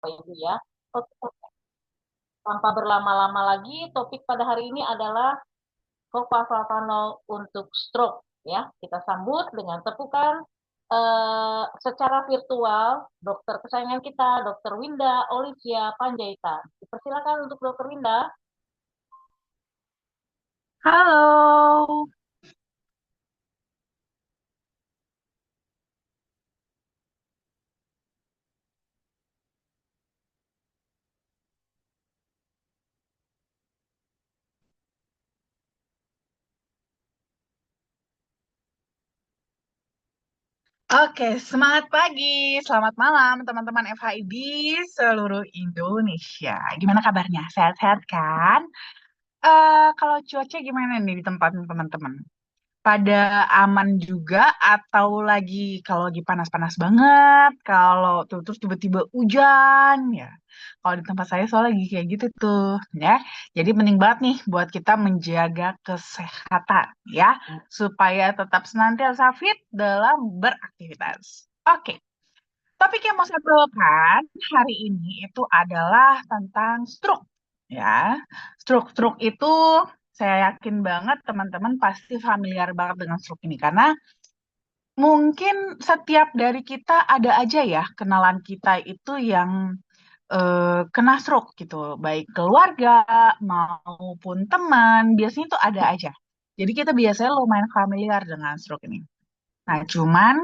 Bapak Ibu ya. Oke, tanpa berlama-lama lagi, topik pada hari ini adalah Fofavatanol untuk stroke. Ya, kita sambut dengan tepukan secara virtual dokter kesayangan kita, Dokter Winda Olivia Panjaitan. Dipersilakan untuk Dokter Winda. Halo. Oke, semangat pagi, selamat malam teman-teman FHIB seluruh Indonesia. Gimana kabarnya? Sehat-sehat kan? Kalau cuaca gimana nih di tempat teman-teman? Pada aman juga atau kalau lagi panas-panas banget, kalau terus tiba-tiba hujan ya. Kalau di tempat saya soalnya lagi kayak gitu tuh ya. Jadi penting banget nih buat kita menjaga kesehatan ya supaya tetap senantiasa fit dalam beraktivitas. Oke, topik yang mau saya bawakan hari ini itu adalah tentang stroke ya. Stroke itu saya yakin banget teman-teman pasti familiar banget dengan stroke ini karena mungkin setiap dari kita ada aja ya kenalan kita itu yang kena stroke gitu, baik keluarga maupun teman, biasanya itu ada aja. Jadi kita biasanya lumayan familiar dengan stroke ini. Nah, cuman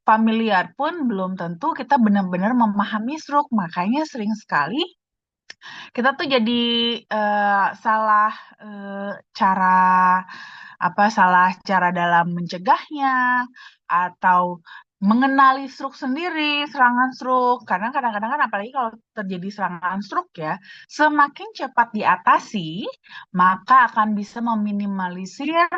familiar pun belum tentu kita benar-benar memahami stroke, makanya sering sekali kita tuh jadi salah eh, cara salah cara dalam mencegahnya atau mengenali stroke sendiri, serangan stroke. Karena kadang-kadang kan apalagi kalau terjadi serangan stroke ya, semakin cepat diatasi, maka akan bisa meminimalisir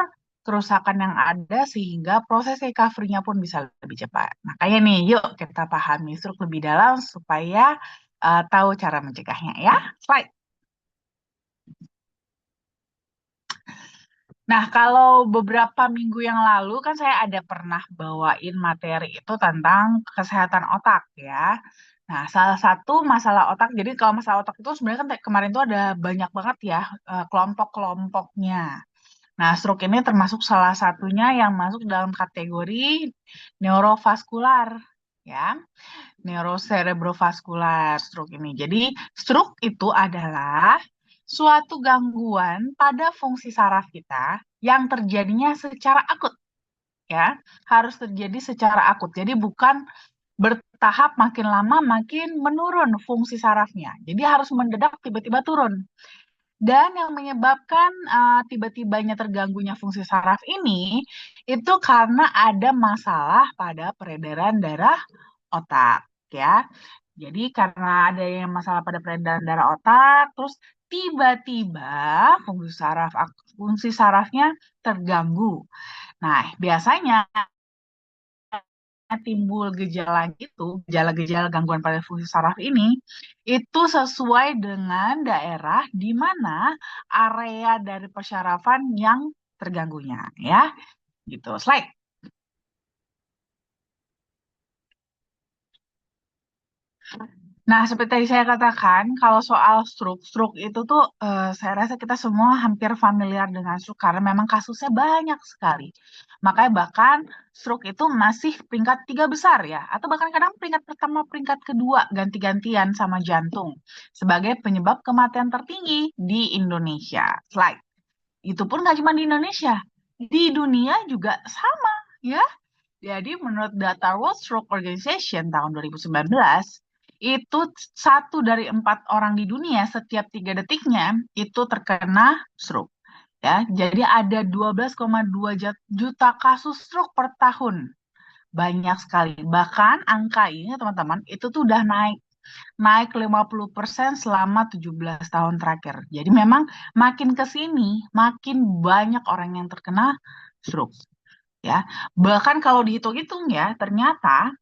kerusakan yang ada sehingga proses recovery-nya pun bisa lebih cepat. Makanya nih, yuk kita pahami stroke lebih dalam supaya tahu cara mencegahnya ya. Slide. Nah, kalau beberapa minggu yang lalu kan saya ada pernah bawain materi itu tentang kesehatan otak ya. Nah, salah satu masalah otak, jadi kalau masalah otak itu sebenarnya kan kemarin tuh ada banyak banget ya kelompok-kelompoknya. Nah, stroke ini termasuk salah satunya yang masuk dalam kategori neurovaskular ya, neurocerebrovaskular stroke ini. Jadi, stroke itu adalah suatu gangguan pada fungsi saraf kita yang terjadinya secara akut ya, harus terjadi secara akut. Jadi bukan bertahap makin lama makin menurun fungsi sarafnya. Jadi harus mendadak tiba-tiba turun. Dan yang menyebabkan tiba-tibanya terganggunya fungsi saraf ini itu karena ada masalah pada peredaran darah otak ya. Jadi karena ada yang masalah pada peredaran darah otak, terus tiba-tiba fungsi sarafnya terganggu. Nah, biasanya timbul gejala gitu, gejala-gejala gangguan pada fungsi saraf ini, itu sesuai dengan daerah di mana area dari persyarafan yang terganggunya, ya, gitu. Slide. Nah, seperti tadi saya katakan, kalau soal stroke itu tuh saya rasa kita semua hampir familiar dengan stroke karena memang kasusnya banyak sekali. Makanya bahkan stroke itu masih peringkat tiga besar ya, atau bahkan kadang peringkat pertama, peringkat kedua ganti-gantian sama jantung sebagai penyebab kematian tertinggi di Indonesia. Slide. Itu pun nggak cuma di Indonesia, di dunia juga sama ya. Jadi menurut data World Stroke Organization tahun 2019, itu satu dari empat orang di dunia setiap 3 detiknya itu terkena stroke. Ya, jadi ada 12,2 juta kasus stroke per tahun. Banyak sekali. Bahkan angka ini teman-teman itu tuh udah naik 50% selama 17 tahun terakhir. Jadi memang makin ke sini makin banyak orang yang terkena stroke ya. Bahkan kalau dihitung-hitung ya, ternyata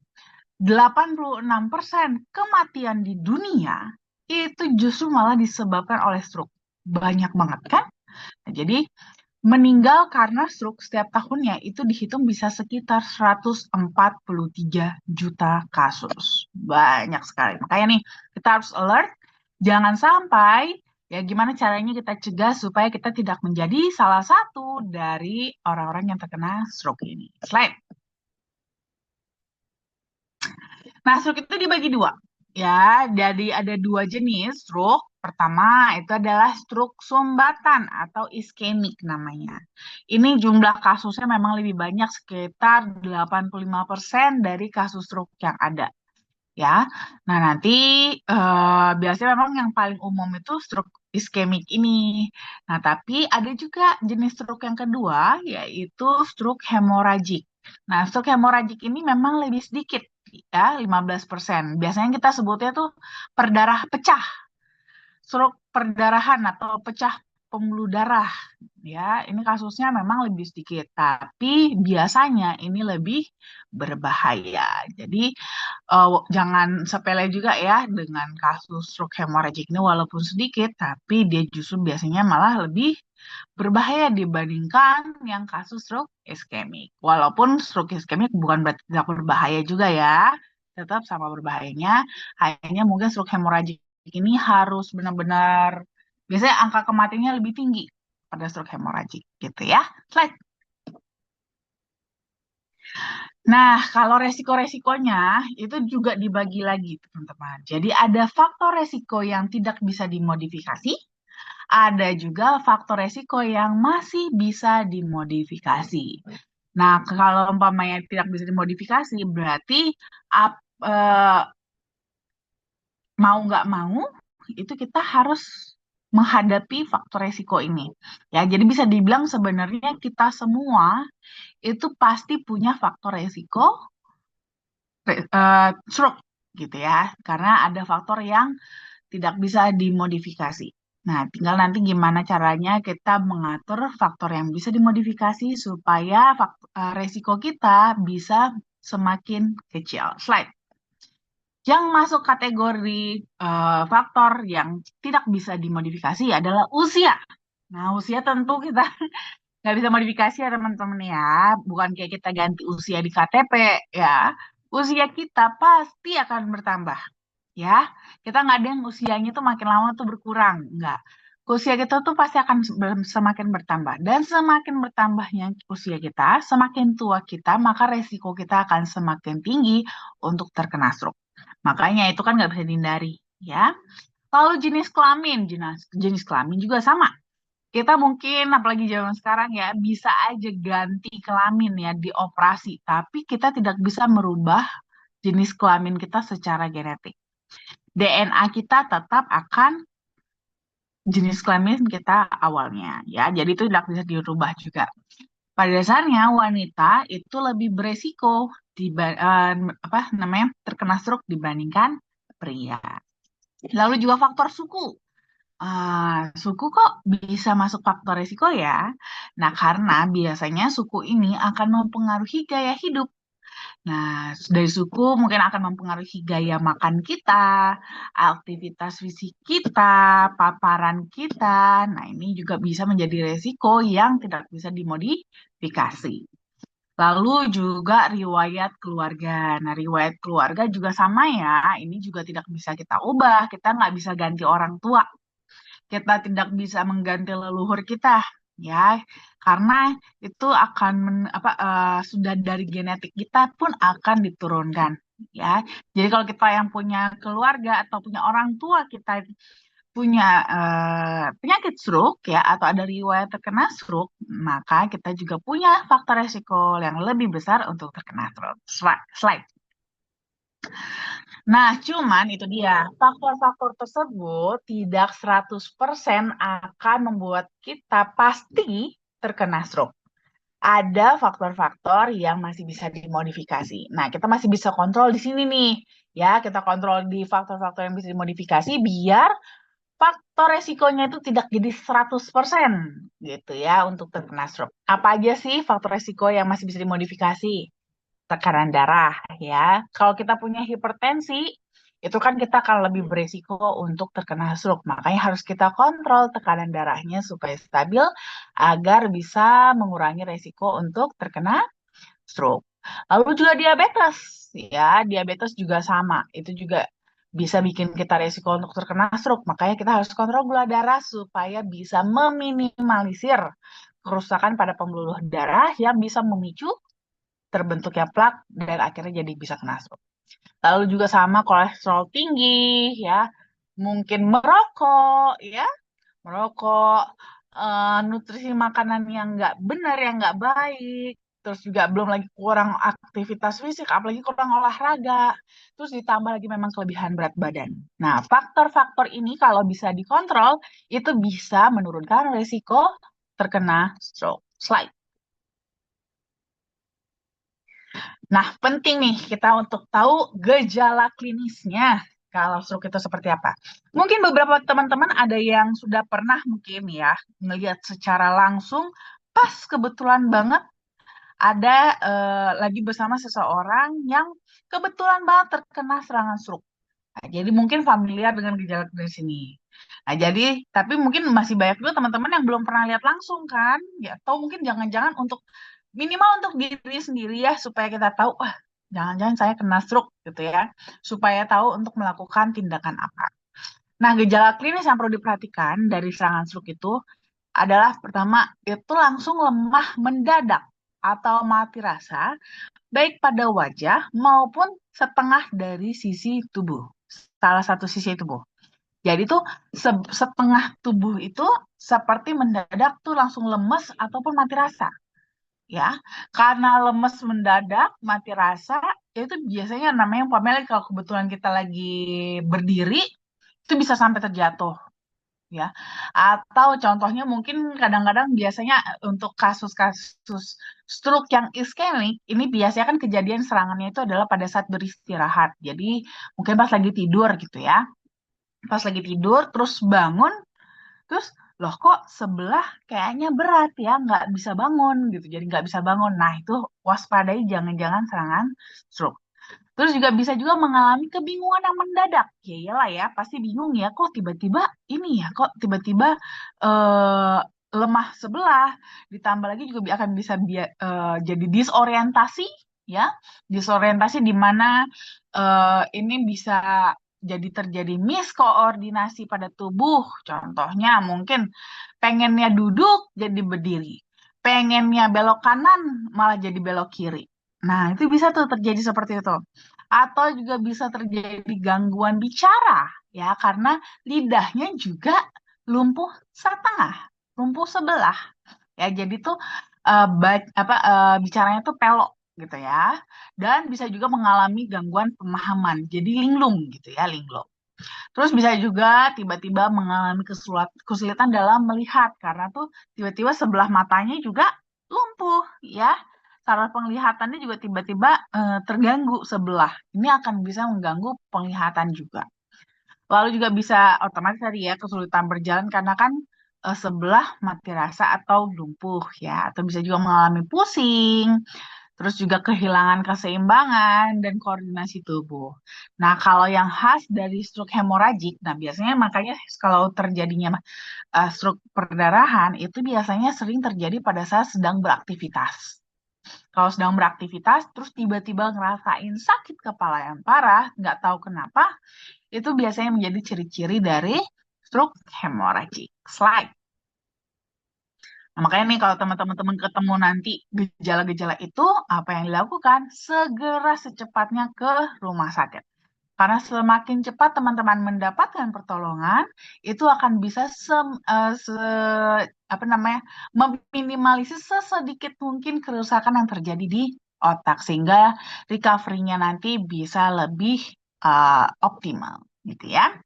86% kematian di dunia itu justru malah disebabkan oleh stroke. Banyak banget kan? Nah, jadi meninggal karena stroke setiap tahunnya itu dihitung bisa sekitar 143 juta kasus. Banyak sekali. Makanya nih, kita harus alert, jangan sampai ya gimana caranya kita cegah supaya kita tidak menjadi salah satu dari orang-orang yang terkena stroke ini. Slide. Nah, stroke itu dibagi dua. Ya, jadi ada dua jenis stroke. Pertama, itu adalah stroke sumbatan atau iskemik namanya. Ini jumlah kasusnya memang lebih banyak, sekitar 85% dari kasus stroke yang ada. Ya, nah nanti biasanya memang yang paling umum itu stroke iskemik ini. Nah, tapi ada juga jenis stroke yang kedua, yaitu stroke hemoragik. Nah, stroke hemoragik ini memang lebih sedikit, ya, 15%. Biasanya kita sebutnya tuh perdarah pecah, stroke perdarahan atau pecah pembuluh darah. Ya, ini kasusnya memang lebih sedikit, tapi biasanya ini lebih berbahaya. Jadi jangan sepele juga ya dengan kasus stroke hemorrhagic ini walaupun sedikit, tapi dia justru biasanya malah lebih berbahaya dibandingkan yang kasus stroke iskemik. Walaupun stroke iskemik bukan berarti tidak berbahaya juga ya, tetap sama berbahayanya. Hanya mungkin stroke hemorrhagic ini harus benar-benar, biasanya angka kematiannya lebih tinggi pada stroke hemorrhagic gitu ya. Slide. Nah, kalau resiko-resikonya itu juga dibagi lagi, teman-teman. Jadi ada faktor resiko yang tidak bisa dimodifikasi, ada juga faktor resiko yang masih bisa dimodifikasi. Nah, kalau umpamanya tidak bisa dimodifikasi, berarti ap- eh, mau nggak mau, itu kita harus menghadapi faktor resiko ini. Ya, jadi bisa dibilang sebenarnya kita semua itu pasti punya faktor resiko stroke gitu ya, karena ada faktor yang tidak bisa dimodifikasi. Nah, tinggal nanti gimana caranya kita mengatur faktor yang bisa dimodifikasi supaya resiko kita bisa semakin kecil. Slide. Yang masuk kategori faktor yang tidak bisa dimodifikasi adalah usia. Nah, usia tentu kita nggak bisa modifikasi ya teman-teman ya. Bukan kayak kita ganti usia di KTP ya. Usia kita pasti akan bertambah ya. Kita nggak ada yang usianya tuh makin lama tuh berkurang. Nggak. Usia kita tuh pasti akan semakin bertambah. Dan semakin bertambahnya usia kita, semakin tua kita, maka resiko kita akan semakin tinggi untuk terkena stroke. Makanya itu kan nggak bisa dihindari ya. Lalu jenis kelamin, jenis kelamin juga sama. Kita mungkin, apalagi zaman sekarang ya, bisa aja ganti kelamin ya, dioperasi. Tapi kita tidak bisa merubah jenis kelamin kita secara genetik. DNA kita tetap akan jenis kelamin kita awalnya ya. Jadi itu tidak bisa dirubah juga. Pada dasarnya wanita itu lebih beresiko apa namanya terkena stroke dibandingkan pria. Lalu juga faktor suku. Suku kok bisa masuk faktor resiko ya? Nah, karena biasanya suku ini akan mempengaruhi gaya hidup. Nah, dari suku mungkin akan mempengaruhi gaya makan kita, aktivitas fisik kita, paparan kita. Nah, ini juga bisa menjadi resiko yang tidak bisa dimodifikasi. Lalu juga riwayat keluarga. Nah, riwayat keluarga juga sama ya. Ini juga tidak bisa kita ubah. Kita nggak bisa ganti orang tua. Kita tidak bisa mengganti leluhur kita, ya, karena itu akan sudah dari genetik kita pun akan diturunkan, ya. Jadi kalau kita yang punya keluarga atau punya orang tua kita punya penyakit stroke ya atau ada riwayat terkena stroke, maka kita juga punya faktor resiko yang lebih besar untuk terkena stroke. Slide. Nah, cuman itu dia, faktor-faktor tersebut tidak 100% akan membuat kita pasti terkena stroke. Ada faktor-faktor yang masih bisa dimodifikasi. Nah, kita masih bisa kontrol di sini nih. Ya, kita kontrol di faktor-faktor yang bisa dimodifikasi biar faktor resikonya itu tidak jadi 100% gitu ya untuk terkena stroke. Apa aja sih faktor resiko yang masih bisa dimodifikasi? Tekanan darah ya. Kalau kita punya hipertensi, itu kan kita akan lebih beresiko untuk terkena stroke. Makanya harus kita kontrol tekanan darahnya supaya stabil agar bisa mengurangi resiko untuk terkena stroke. Lalu juga diabetes, ya, diabetes juga sama. Itu juga bisa bikin kita resiko untuk terkena stroke. Makanya kita harus kontrol gula darah supaya bisa meminimalisir kerusakan pada pembuluh darah yang bisa memicu terbentuknya plak dan akhirnya jadi bisa kena stroke. Lalu juga sama kolesterol tinggi, ya, mungkin merokok, ya, merokok, nutrisi makanan yang nggak benar, yang nggak baik, terus juga belum lagi kurang aktivitas fisik, apalagi kurang olahraga, terus ditambah lagi memang kelebihan berat badan. Nah, faktor-faktor ini kalau bisa dikontrol, itu bisa menurunkan risiko terkena stroke. Slide. Nah, penting nih kita untuk tahu gejala klinisnya kalau stroke itu seperti apa. Mungkin beberapa teman-teman ada yang sudah pernah mungkin ya melihat secara langsung pas kebetulan banget ada lagi bersama seseorang yang kebetulan banget terkena serangan stroke. Nah, jadi mungkin familiar dengan gejala klinis ini. Nah, jadi tapi mungkin masih banyak juga teman-teman yang belum pernah lihat langsung kan, ya atau mungkin jangan-jangan untuk minimal untuk diri sendiri ya supaya kita tahu, wah, jangan-jangan saya kena stroke gitu ya, supaya tahu untuk melakukan tindakan apa. Nah, gejala klinis yang perlu diperhatikan dari serangan stroke itu adalah pertama itu langsung lemah mendadak atau mati rasa baik pada wajah maupun setengah dari sisi tubuh, salah satu sisi tubuh. Jadi tuh setengah tubuh itu seperti mendadak tuh langsung lemes ataupun mati rasa, ya. Karena lemes mendadak, mati rasa, itu biasanya namanya umpamanya kalau kebetulan kita lagi berdiri, itu bisa sampai terjatuh, ya. Atau contohnya mungkin kadang-kadang biasanya untuk kasus-kasus stroke yang iskemik, ini biasanya kan kejadian serangannya itu adalah pada saat beristirahat. Jadi mungkin pas lagi tidur gitu ya. Pas lagi tidur, terus bangun, terus loh kok sebelah kayaknya berat ya, nggak bisa bangun gitu. Jadi nggak bisa bangun. Nah itu waspadai jangan-jangan serangan stroke. Terus juga bisa juga mengalami kebingungan yang mendadak. Ya iyalah ya, pasti bingung ya, kok tiba-tiba ini ya, kok tiba-tiba eh, lemah sebelah. Ditambah lagi juga akan bisa jadi disorientasi, ya. Disorientasi di mana ini bisa jadi terjadi miskoordinasi pada tubuh. Contohnya mungkin pengennya duduk jadi berdiri. Pengennya belok kanan malah jadi belok kiri. Nah, itu bisa tuh terjadi seperti itu. Atau juga bisa terjadi gangguan bicara, ya, karena lidahnya juga lumpuh setengah, lumpuh sebelah. Ya, jadi tuh bicaranya tuh pelok gitu ya. Dan bisa juga mengalami gangguan pemahaman. Jadi linglung gitu ya, linglung. Terus bisa juga tiba-tiba mengalami kesulitan dalam melihat karena tuh tiba-tiba sebelah matanya juga lumpuh ya. Cara penglihatannya juga tiba-tiba terganggu sebelah. Ini akan bisa mengganggu penglihatan juga. Lalu juga bisa otomatis tadi ya kesulitan berjalan karena kan sebelah mati rasa atau lumpuh ya. Atau bisa juga mengalami pusing, terus juga kehilangan keseimbangan dan koordinasi tubuh. Nah, kalau yang khas dari stroke hemoragik, nah biasanya makanya kalau terjadinya stroke perdarahan itu biasanya sering terjadi pada saat sedang beraktivitas. Kalau sedang beraktivitas, terus tiba-tiba ngerasain sakit kepala yang parah, nggak tahu kenapa, itu biasanya menjadi ciri-ciri dari stroke hemoragik. Slide. Nah, makanya nih kalau teman-teman ketemu nanti gejala-gejala itu, apa yang dilakukan? Segera secepatnya ke rumah sakit. Karena semakin cepat teman-teman mendapatkan pertolongan, itu akan bisa apa namanya, meminimalisir sesedikit mungkin kerusakan yang terjadi di otak sehingga recovery-nya nanti bisa lebih optimal gitu ya.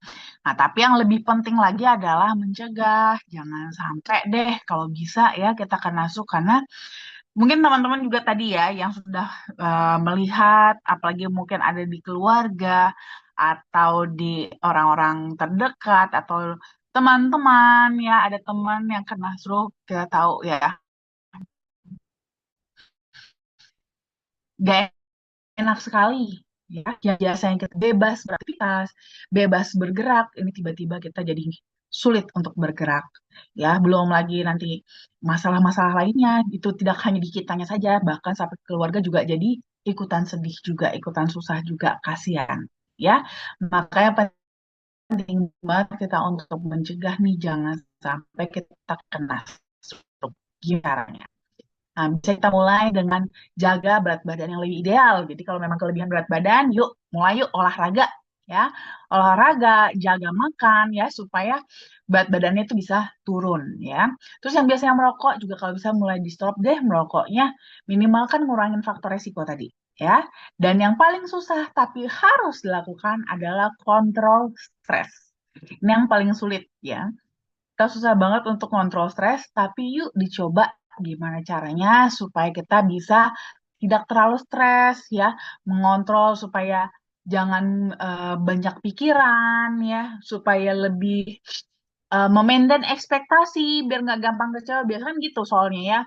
Nah, tapi yang lebih penting lagi adalah mencegah. Jangan sampai deh kalau bisa ya kita kena stroke karena mungkin teman-teman juga tadi ya yang sudah melihat, apalagi mungkin ada di keluarga atau di orang-orang terdekat atau teman-teman ya, ada teman yang kena stroke, kita tahu ya, gak enak sekali ya. Yang biasanya kita bebas beraktivitas, bebas bergerak, ini tiba-tiba kita jadi sulit untuk bergerak. Ya, belum lagi nanti masalah-masalah lainnya itu tidak hanya di kitanya saja, bahkan sampai keluarga juga jadi ikutan sedih juga, ikutan susah juga, kasihan. Ya, makanya penting banget kita untuk mencegah nih jangan sampai kita kena stroke. Gimana caranya? Nah, bisa kita mulai dengan jaga berat badan yang lebih ideal. Jadi kalau memang kelebihan berat badan, yuk mulai yuk olahraga ya. Olahraga, jaga makan ya supaya berat badannya itu bisa turun ya. Terus yang biasanya merokok juga kalau bisa mulai di stop deh merokoknya. Minimal kan ngurangin faktor resiko tadi ya. Dan yang paling susah tapi harus dilakukan adalah kontrol stres. Ini yang paling sulit ya. Kita susah banget untuk kontrol stres, tapi yuk dicoba gimana caranya supaya kita bisa tidak terlalu stres ya, mengontrol supaya jangan banyak pikiran ya, supaya lebih memaintain ekspektasi biar nggak gampang kecewa. Biasanya kan gitu soalnya ya,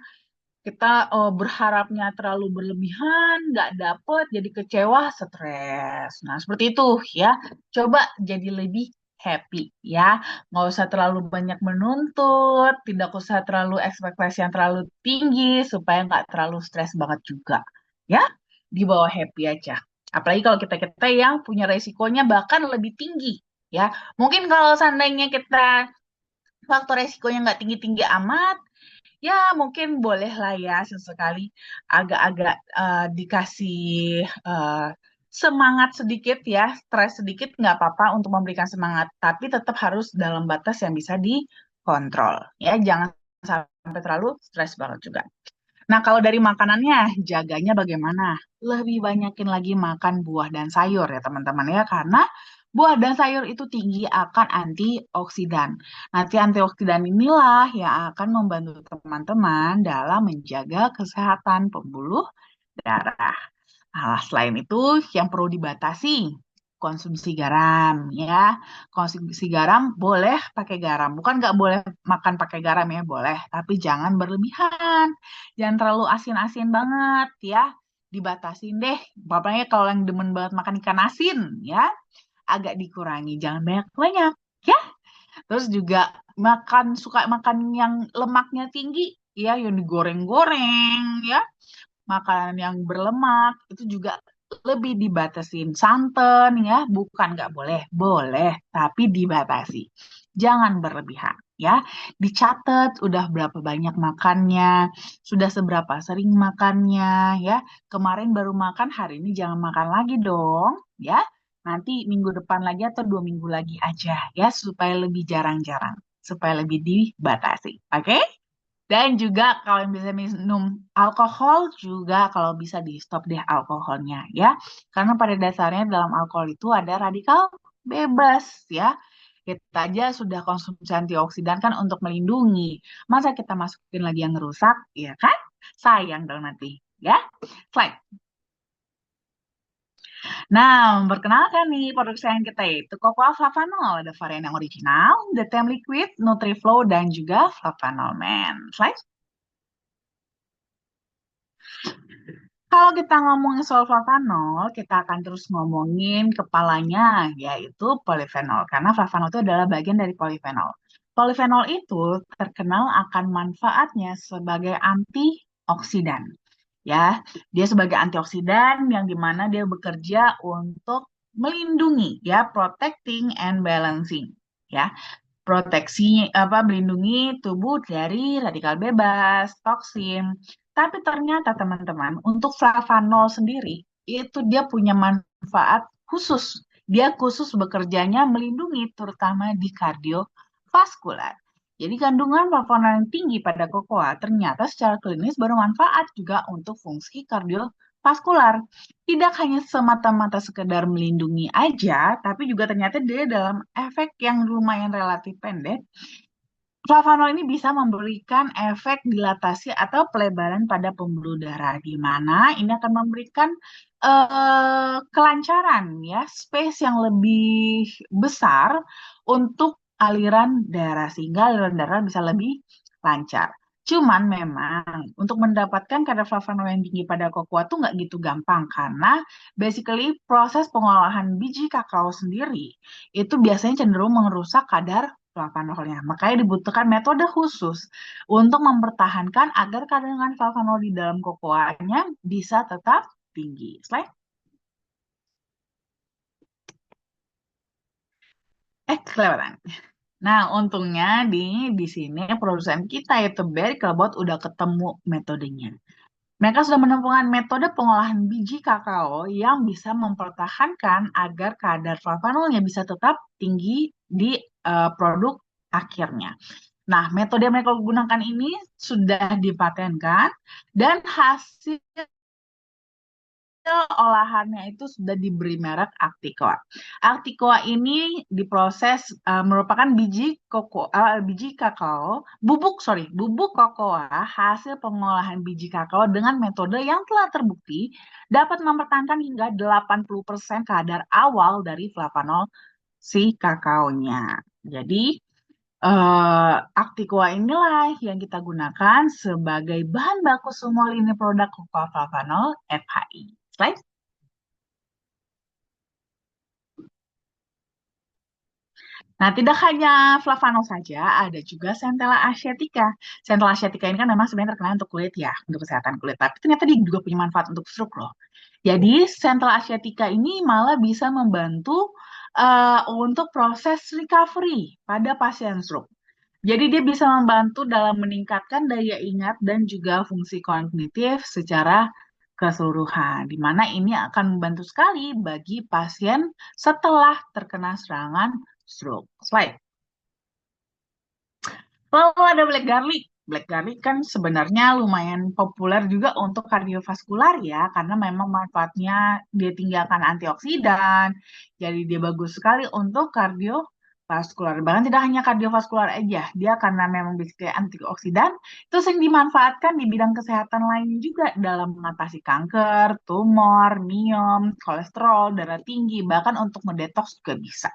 kita berharapnya terlalu berlebihan, nggak dapet, jadi kecewa, stres. Nah, seperti itu ya. Coba jadi lebih happy ya. Nggak usah terlalu banyak menuntut, tidak usah terlalu ekspektasi yang terlalu tinggi, supaya nggak terlalu stres banget juga. Ya, di bawah happy aja. Apalagi kalau kita-kita yang punya resikonya bahkan lebih tinggi. Ya, mungkin kalau seandainya kita faktor resikonya nggak tinggi-tinggi amat, ya, mungkin boleh lah ya sesekali agak-agak dikasih eh, semangat sedikit ya, stres sedikit nggak apa-apa untuk memberikan semangat, tapi tetap harus dalam batas yang bisa dikontrol. Ya, jangan sampai terlalu stres banget juga. Nah, kalau dari makanannya, jaganya bagaimana? Lebih banyakin lagi makan buah dan sayur ya teman-teman ya, karena buah dan sayur itu tinggi akan antioksidan. Nanti antioksidan inilah yang akan membantu teman-teman dalam menjaga kesehatan pembuluh darah. Nah, selain itu, yang perlu dibatasi konsumsi garam ya. Konsumsi garam boleh pakai garam, bukan nggak boleh makan pakai garam ya, boleh, tapi jangan berlebihan. Jangan terlalu asin-asin banget ya. Dibatasin deh. Bapaknya kalau yang demen banget makan ikan asin ya, agak dikurangi, jangan banyak-banyak ya. Terus juga suka makan yang lemaknya tinggi ya, yang digoreng-goreng ya, makanan yang berlemak itu juga lebih dibatasin. Santan ya, bukan nggak boleh, boleh, tapi dibatasi. Jangan berlebihan ya. Dicatat udah berapa banyak makannya, sudah seberapa sering makannya ya. Kemarin baru makan, hari ini jangan makan lagi dong ya. Nanti minggu depan lagi atau 2 minggu lagi aja ya, supaya lebih jarang-jarang, supaya lebih dibatasi. Oke? Dan juga kalau yang bisa minum alkohol juga kalau bisa di stop deh alkoholnya ya. Karena pada dasarnya dalam alkohol itu ada radikal bebas ya. Kita aja sudah konsumsi antioksidan kan untuk melindungi. Masa kita masukin lagi yang rusak, ya kan? Sayang dong nanti ya. Slide. Nah, memperkenalkan nih produk sajian kita yaitu Cocoa Flavanol. Ada varian yang original, The Time Liquid, NutriFlow, dan juga Flavanol Man. Slide. Kalau kita ngomongin soal flavanol, kita akan terus ngomongin kepalanya, yaitu polifenol. Karena flavanol itu adalah bagian dari polifenol. Polifenol itu terkenal akan manfaatnya sebagai antioksidan. Ya, dia sebagai antioksidan yang dimana dia bekerja untuk melindungi, ya, protecting and balancing. Ya, proteksi apa melindungi tubuh dari radikal bebas, toksin. Tapi ternyata teman-teman, untuk flavanol sendiri itu dia punya manfaat khusus. Dia khusus bekerjanya melindungi terutama di kardiovaskular. Jadi kandungan flavanol yang tinggi pada kokoa ternyata secara klinis bermanfaat juga untuk fungsi kardiovaskular. Tidak hanya semata-mata sekedar melindungi aja, tapi juga ternyata dia dalam efek yang lumayan relatif pendek, flavanol ini bisa memberikan efek dilatasi atau pelebaran pada pembuluh darah, di mana ini akan memberikan kelancaran ya, space yang lebih besar untuk aliran darah sehingga aliran darah bisa lebih lancar. Cuman memang untuk mendapatkan kadar flavonoid yang tinggi pada kokoa tuh nggak gitu gampang karena basically proses pengolahan biji kakao sendiri itu biasanya cenderung merusak kadar flavanolnya. Makanya dibutuhkan metode khusus untuk mempertahankan agar kandungan flavanol di dalam kokoanya bisa tetap tinggi. Slide. Kelewatan. Nah, untungnya di sini produsen kita yaitu Berry Kelbot udah ketemu metodenya. Mereka sudah menemukan metode pengolahan biji kakao yang bisa mempertahankan agar kadar flavanolnya bisa tetap tinggi di produk akhirnya. Nah, metode yang mereka gunakan ini sudah dipatenkan dan hasil olahannya itu sudah diberi merek Acticoa. Acticoa ini diproses merupakan biji kakao, bubuk kokoa hasil pengolahan biji kakao dengan metode yang telah terbukti dapat mempertahankan hingga 80% kadar awal dari flavanol si kakaonya. Jadi Acticoa inilah yang kita gunakan sebagai bahan baku semua lini produk Cocoa Flavanol FHI. Slide. Nah, tidak hanya Flavanol saja, ada juga Centella asiatica. Centella asiatica ini kan memang sebenarnya terkenal untuk kulit ya, untuk kesehatan kulit. Tapi ternyata dia juga punya manfaat untuk stroke loh. Jadi, Centella asiatica ini malah bisa membantu untuk proses recovery pada pasien stroke. Jadi dia bisa membantu dalam meningkatkan daya ingat dan juga fungsi kognitif secara keseluruhan, di mana ini akan membantu sekali bagi pasien setelah terkena serangan stroke. Slide. Lalu ada black garlic. Black garlic kan sebenarnya lumayan populer juga untuk kardiovaskular ya, karena memang manfaatnya dia tinggalkan antioksidan, jadi dia bagus sekali untuk kardiovaskular. Bahkan tidak hanya kardiovaskular aja, dia karena memang basically antioksidan, itu sering dimanfaatkan di bidang kesehatan lain juga dalam mengatasi kanker, tumor, miom, kolesterol, darah tinggi, bahkan untuk mendetoks juga bisa.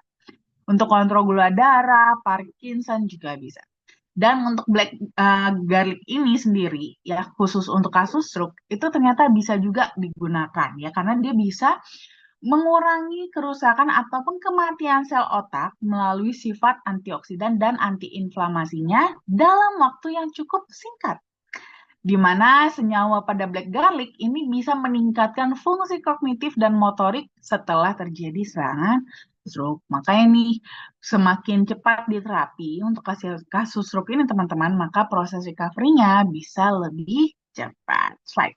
Untuk kontrol gula darah, Parkinson juga bisa. Dan untuk black garlic ini sendiri ya khusus untuk kasus stroke itu ternyata bisa juga digunakan ya karena dia bisa mengurangi kerusakan ataupun kematian sel otak melalui sifat antioksidan dan antiinflamasinya dalam waktu yang cukup singkat. Di mana senyawa pada black garlic ini bisa meningkatkan fungsi kognitif dan motorik setelah terjadi serangan stroke. Makanya nih, semakin cepat diterapi untuk kasus stroke ini teman-teman, maka proses recovery-nya bisa lebih cepat. Slide.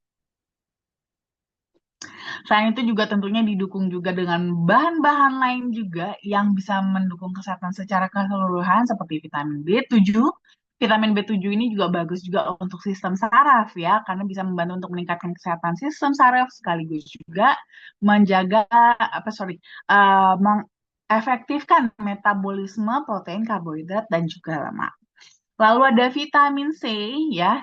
Selain itu juga tentunya didukung juga dengan bahan-bahan lain juga yang bisa mendukung kesehatan secara keseluruhan seperti vitamin B7. Vitamin B7 ini juga bagus juga untuk sistem saraf ya, karena bisa membantu untuk meningkatkan kesehatan sistem saraf sekaligus juga menjaga mengefektifkan metabolisme protein, karbohidrat dan juga lemak. Lalu ada vitamin C ya,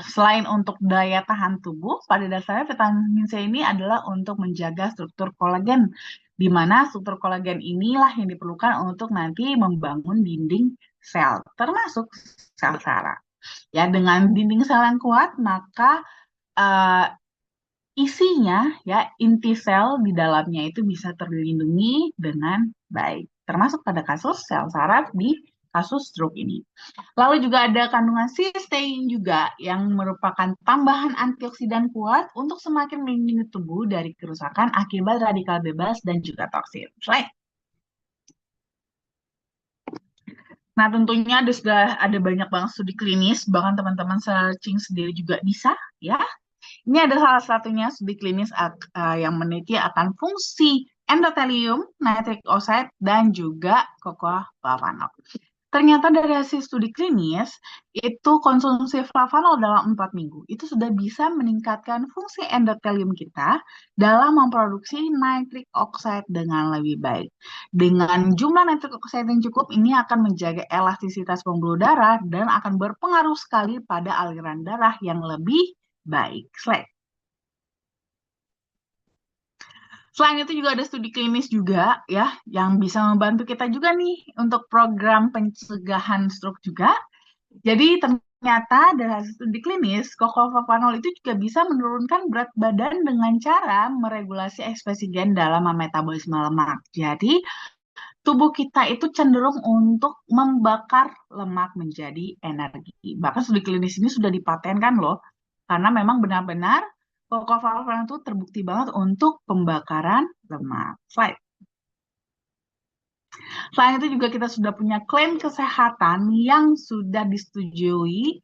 selain untuk daya tahan tubuh, pada dasarnya vitamin C ini adalah untuk menjaga struktur kolagen, di mana struktur kolagen inilah yang diperlukan untuk nanti membangun dinding sel, termasuk sel saraf. Ya, dengan dinding sel yang kuat, maka uh, isinya ya inti sel di dalamnya itu bisa terlindungi dengan baik, termasuk pada kasus sel saraf di kasus stroke ini. Lalu juga ada kandungan cysteine juga yang merupakan tambahan antioksidan kuat untuk semakin melindungi tubuh dari kerusakan akibat radikal bebas dan juga toksin. Slide. Nah, tentunya sudah ada banyak banget studi klinis, bahkan teman-teman searching sendiri juga bisa, ya. Ini ada salah satunya studi klinis yang meneliti akan fungsi endotelium, nitric oxide, dan juga cocoa flavanol. Ternyata dari hasil studi klinis, itu konsumsi flavanol dalam 4 minggu, itu sudah bisa meningkatkan fungsi endotelium kita dalam memproduksi nitric oxide dengan lebih baik. Dengan jumlah nitric oxide yang cukup, ini akan menjaga elastisitas pembuluh darah dan akan berpengaruh sekali pada aliran darah yang lebih baik. Slide. Selain itu juga ada studi klinis juga ya yang bisa membantu kita juga nih untuk program pencegahan stroke juga. Jadi Ternyata dari hasil studi klinis, kokofavanol itu juga bisa menurunkan berat badan dengan cara meregulasi ekspresi gen dalam metabolisme lemak. Jadi, tubuh kita itu cenderung untuk membakar lemak menjadi energi. Bahkan studi klinis ini sudah dipatenkan loh, karena memang benar-benar kokofavanol itu terbukti banget untuk pembakaran lemak. Slide. Selain itu juga kita sudah punya klaim kesehatan yang sudah disetujui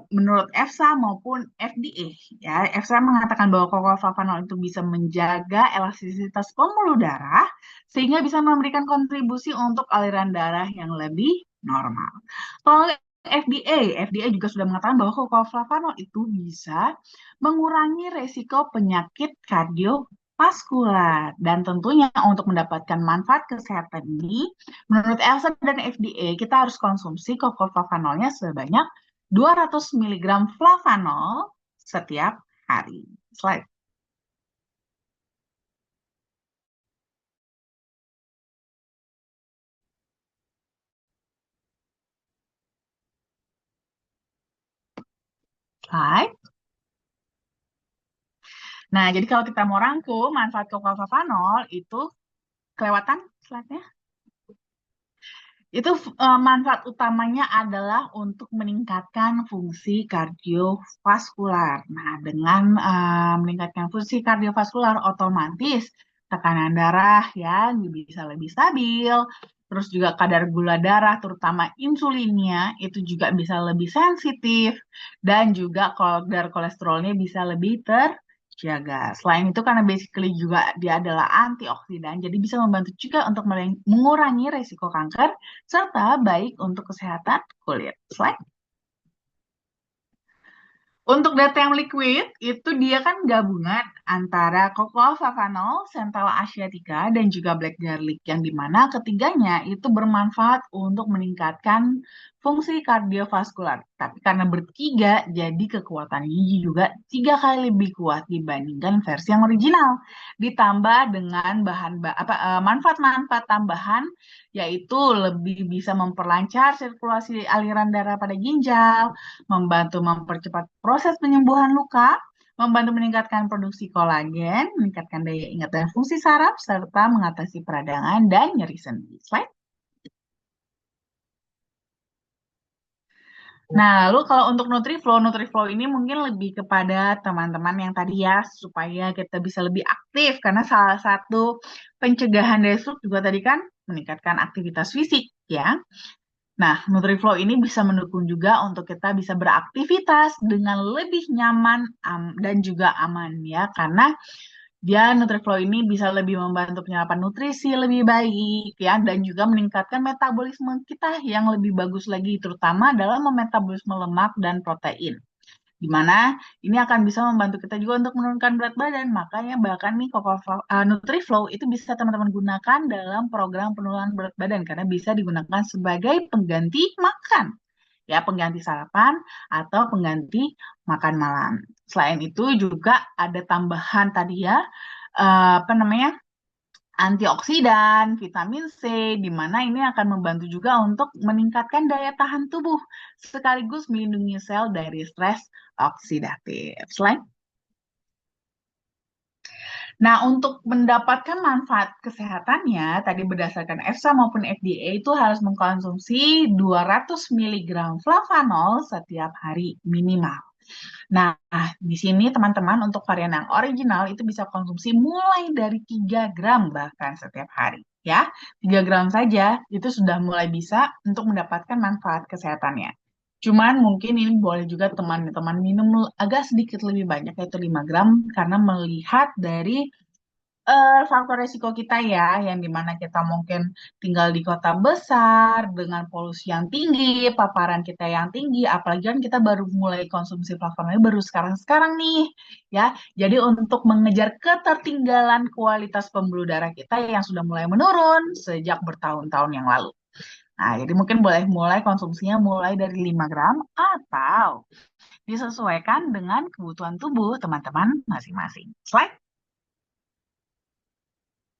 menurut EFSA maupun FDA. Ya, EFSA mengatakan bahwa kokofavanol itu bisa menjaga elastisitas pembuluh darah sehingga bisa memberikan kontribusi untuk aliran darah yang lebih normal. Kalau FDA juga sudah mengatakan bahwa kokofavanol itu bisa mengurangi resiko penyakit kardiovaskular. Dan tentunya untuk mendapatkan manfaat kesehatan ini, menurut EFSA dan FDA, kita harus konsumsi kokofavanolnya sebanyak 200 mg flavanol setiap hari. Slide. Slide. Nah, jadi kalau kita mau rangkum manfaat kokofavanol itu kelewatan slide-nya. Itu manfaat utamanya adalah untuk meningkatkan fungsi kardiovaskular. Nah, dengan meningkatkan fungsi kardiovaskular, otomatis tekanan darah ya bisa lebih stabil. Terus juga kadar gula darah, terutama insulinnya, itu juga bisa lebih sensitif. Dan juga kadar kolesterolnya bisa lebih terjaga. Selain itu karena basically juga dia adalah antioksidan, jadi bisa membantu juga untuk mengurangi resiko kanker serta baik untuk kesehatan kulit. Slide. Untuk data yang liquid, itu dia kan gabungan antara cocoa favanol, centella asiatica, dan juga black garlic, yang dimana ketiganya itu bermanfaat untuk meningkatkan fungsi kardiovaskular. Tapi karena bertiga, jadi kekuatannya juga 3 kali lebih kuat dibandingkan versi yang original. Ditambah dengan manfaat-manfaat tambahan, yaitu lebih bisa memperlancar sirkulasi aliran darah pada ginjal, membantu mempercepat proses penyembuhan luka, membantu meningkatkan produksi kolagen, meningkatkan daya ingat dan fungsi saraf, serta mengatasi peradangan dan nyeri sendi. Slide. Nah, lalu kalau untuk Nutriflow ini mungkin lebih kepada teman-teman yang tadi ya, supaya kita bisa lebih aktif, karena salah satu pencegahan dari stroke juga tadi kan meningkatkan aktivitas fisik, ya. Nah, Nutriflow ini bisa mendukung juga untuk kita bisa beraktivitas dengan lebih nyaman dan juga aman ya, karena dia Nutriflow ini bisa lebih membantu penyerapan nutrisi lebih baik ya, dan juga meningkatkan metabolisme kita yang lebih bagus lagi, terutama dalam memetabolisme lemak dan protein. Di mana ini akan bisa membantu kita juga untuk menurunkan berat badan. Makanya bahkan nih Nutriflow itu bisa teman-teman gunakan dalam program penurunan berat badan karena bisa digunakan sebagai pengganti makan. Ya, pengganti sarapan atau pengganti makan malam. Selain itu juga ada tambahan tadi ya, apa namanya? Antioksidan, vitamin C, di mana ini akan membantu juga untuk meningkatkan daya tahan tubuh, sekaligus melindungi sel dari stres oksidatif. Selain, nah untuk mendapatkan manfaat kesehatannya, tadi berdasarkan EFSA maupun FDA itu harus mengkonsumsi 200 mg flavanol setiap hari minimal. Nah, di sini teman-teman untuk varian yang original itu bisa konsumsi mulai dari 3 gram bahkan setiap hari. Ya, 3 gram saja itu sudah mulai bisa untuk mendapatkan manfaat kesehatannya. Cuman mungkin ini boleh juga teman-teman minum agak sedikit lebih banyak, yaitu 5 gram, karena melihat dari faktor resiko kita ya, yang dimana kita mungkin tinggal di kota besar dengan polusi yang tinggi, paparan kita yang tinggi, apalagi kan kita baru mulai konsumsi platformnya baru sekarang-sekarang nih, ya. Jadi untuk mengejar ketertinggalan kualitas pembuluh darah kita yang sudah mulai menurun sejak bertahun-tahun yang lalu. Nah, jadi mungkin boleh mulai konsumsinya mulai dari 5 gram atau disesuaikan dengan kebutuhan tubuh teman-teman masing-masing. Slide.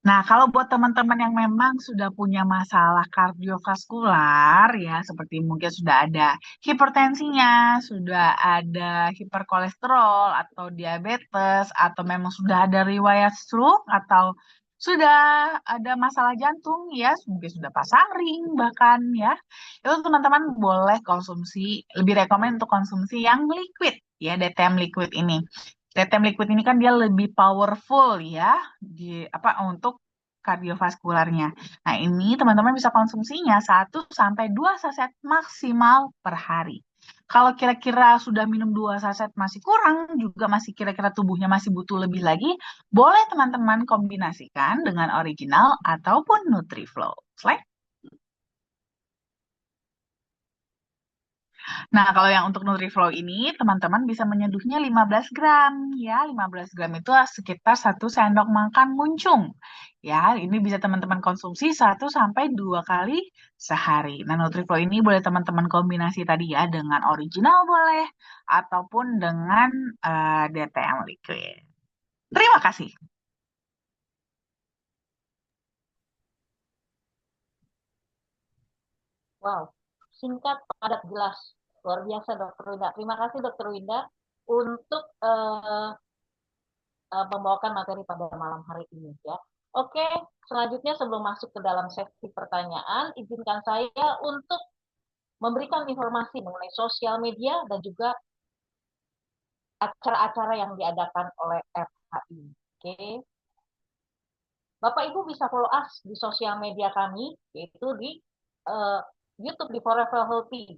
Nah, kalau buat teman-teman yang memang sudah punya masalah kardiovaskular, ya, seperti mungkin sudah ada hipertensinya, sudah ada hiperkolesterol atau diabetes, atau memang sudah ada riwayat stroke, atau sudah ada masalah jantung, ya, mungkin sudah pasang ring bahkan, ya, itu teman-teman boleh konsumsi, lebih rekomen untuk konsumsi yang liquid, ya, DTM liquid ini. DTM liquid ini kan dia lebih powerful ya di apa untuk kardiovaskularnya. Nah, ini teman-teman bisa konsumsinya 1 sampai 2 saset maksimal per hari. Kalau kira-kira sudah minum 2 saset masih kurang, juga masih kira-kira tubuhnya masih butuh lebih lagi, boleh teman-teman kombinasikan dengan original ataupun Nutriflow. Slide. Nah, kalau yang untuk Nutriflow ini, teman-teman bisa menyeduhnya 15 gram. Ya, 15 gram itu sekitar 1 sendok makan muncung. Ya, ini bisa teman-teman konsumsi 1 sampai 2 kali sehari. Nah, Nutriflow ini boleh teman-teman kombinasi tadi ya, dengan original boleh, ataupun dengan DTM liquid. Terima kasih. Wow, singkat, padat, jelas. Luar biasa, Dokter Winda. Terima kasih, Dokter Winda, untuk membawakan materi pada malam hari ini ya. Oke, selanjutnya sebelum masuk ke dalam sesi pertanyaan, izinkan saya untuk memberikan informasi mengenai sosial media dan juga acara-acara yang diadakan oleh FHI. Oke, Bapak Ibu bisa follow us di sosial media kami, yaitu di uh, YouTube di Forever Healthy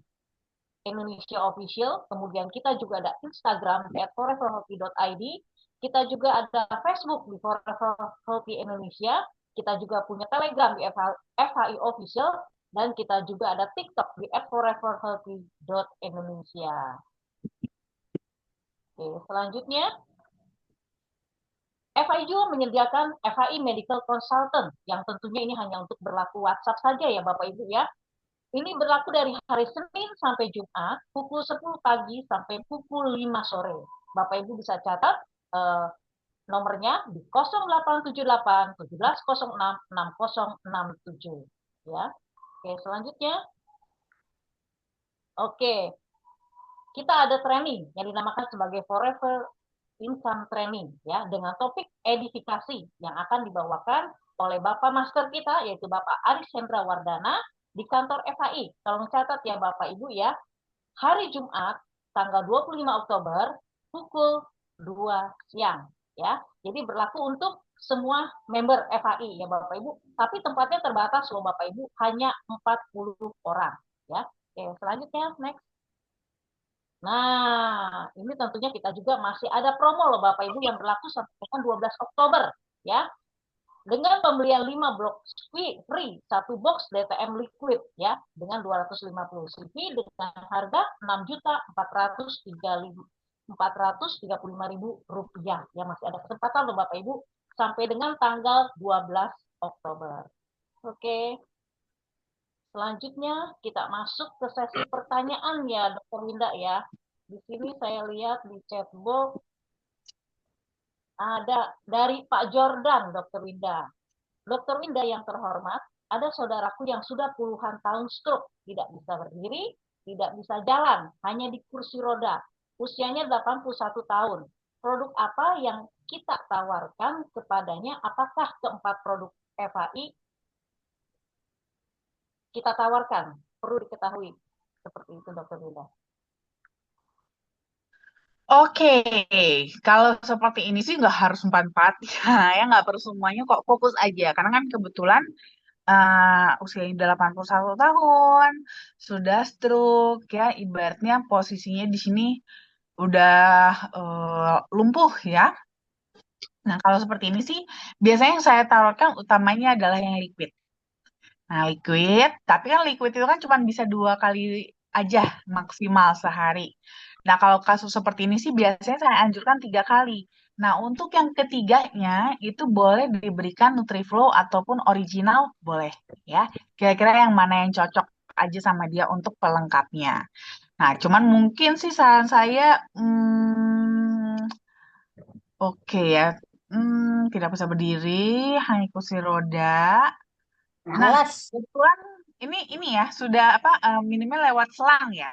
Indonesia Official, kemudian kita juga ada Instagram di @foreverhealthy.id, kita juga ada Facebook di Forever Healthy Indonesia, kita juga punya Telegram di FHI Official, dan kita juga ada TikTok di @foreverhealthy.indonesia. Oke, selanjutnya FHI juga menyediakan FHI Medical Consultant yang tentunya ini hanya untuk berlaku WhatsApp saja ya Bapak Ibu ya. Ini berlaku dari hari Senin sampai Jumat, pukul 10 pagi sampai pukul 5 sore. Bapak Ibu bisa catat nomornya di 0878 1706 6067 ya. Oke, selanjutnya oke, kita ada training yang dinamakan sebagai Forever Income Training ya dengan topik edifikasi yang akan dibawakan oleh Bapak Master kita yaitu Bapak Aris Hendra Wardana di kantor FHI. Kalau mencatat ya Bapak Ibu ya, hari Jumat tanggal 25 Oktober pukul 2 siang ya. Jadi berlaku untuk semua member FHI ya Bapak Ibu, tapi tempatnya terbatas loh Bapak Ibu, hanya 40 orang ya. Oke, selanjutnya next. Nah, ini tentunya kita juga masih ada promo loh Bapak Ibu yang berlaku sampai dengan 12 Oktober ya. Dengan pembelian 5 box free 1 box DTM liquid ya dengan 250 cc dengan harga 6.435.000 rupiah ya, masih ada kesempatan loh Bapak Ibu sampai dengan tanggal 12 Oktober. Oke, selanjutnya kita masuk ke sesi pertanyaan ya Dokter Winda ya. Di sini saya lihat di chat box ada dari Pak Jordan, Dokter Winda. Dokter Winda yang terhormat, ada saudaraku yang sudah puluhan tahun stroke, tidak bisa berdiri, tidak bisa jalan, hanya di kursi roda. Usianya 81 tahun. Produk apa yang kita tawarkan kepadanya? Apakah keempat produk FHI kita tawarkan? Perlu diketahui. Seperti itu, Dokter Winda. Oke, kalau seperti ini sih nggak harus empat-empat ya nggak perlu semuanya kok, fokus aja. Karena kan kebetulan usianya 81 tahun, sudah stroke ya, ibaratnya posisinya di sini udah lumpuh ya. Nah, kalau seperti ini sih biasanya yang saya tawarkan utamanya adalah yang liquid. Nah, liquid, tapi kan liquid itu kan cuma bisa 2 kali aja maksimal sehari. Nah, kalau kasus seperti ini sih biasanya saya anjurkan 3 kali. Nah, untuk yang ketiganya itu boleh diberikan Nutriflow ataupun original boleh ya. Kira-kira yang mana yang cocok aja sama dia untuk pelengkapnya. Nah, cuman mungkin sih saran saya, oke ya. tidak bisa berdiri, hanya kursi roda. Nah, Malas. kebetulan ini ya sudah apa minumnya lewat selang ya.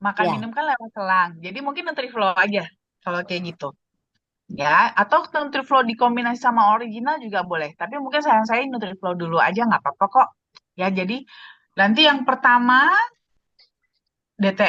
Makan Ya. minum kan lewat selang. Jadi mungkin Nutriflow aja kalau kayak gitu. Ya, atau Nutriflow dikombinasi sama original juga boleh. Tapi mungkin saya Nutriflow dulu aja nggak apa-apa kok. Ya, jadi nanti yang pertama DT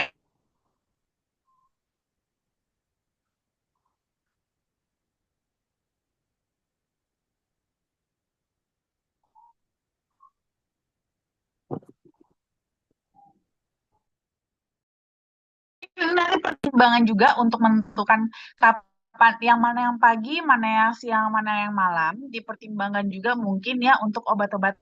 nanti pertimbangan juga untuk menentukan kapan yang mana yang pagi, mana yang siang, mana yang malam. Dipertimbangkan juga mungkin ya untuk obat-obat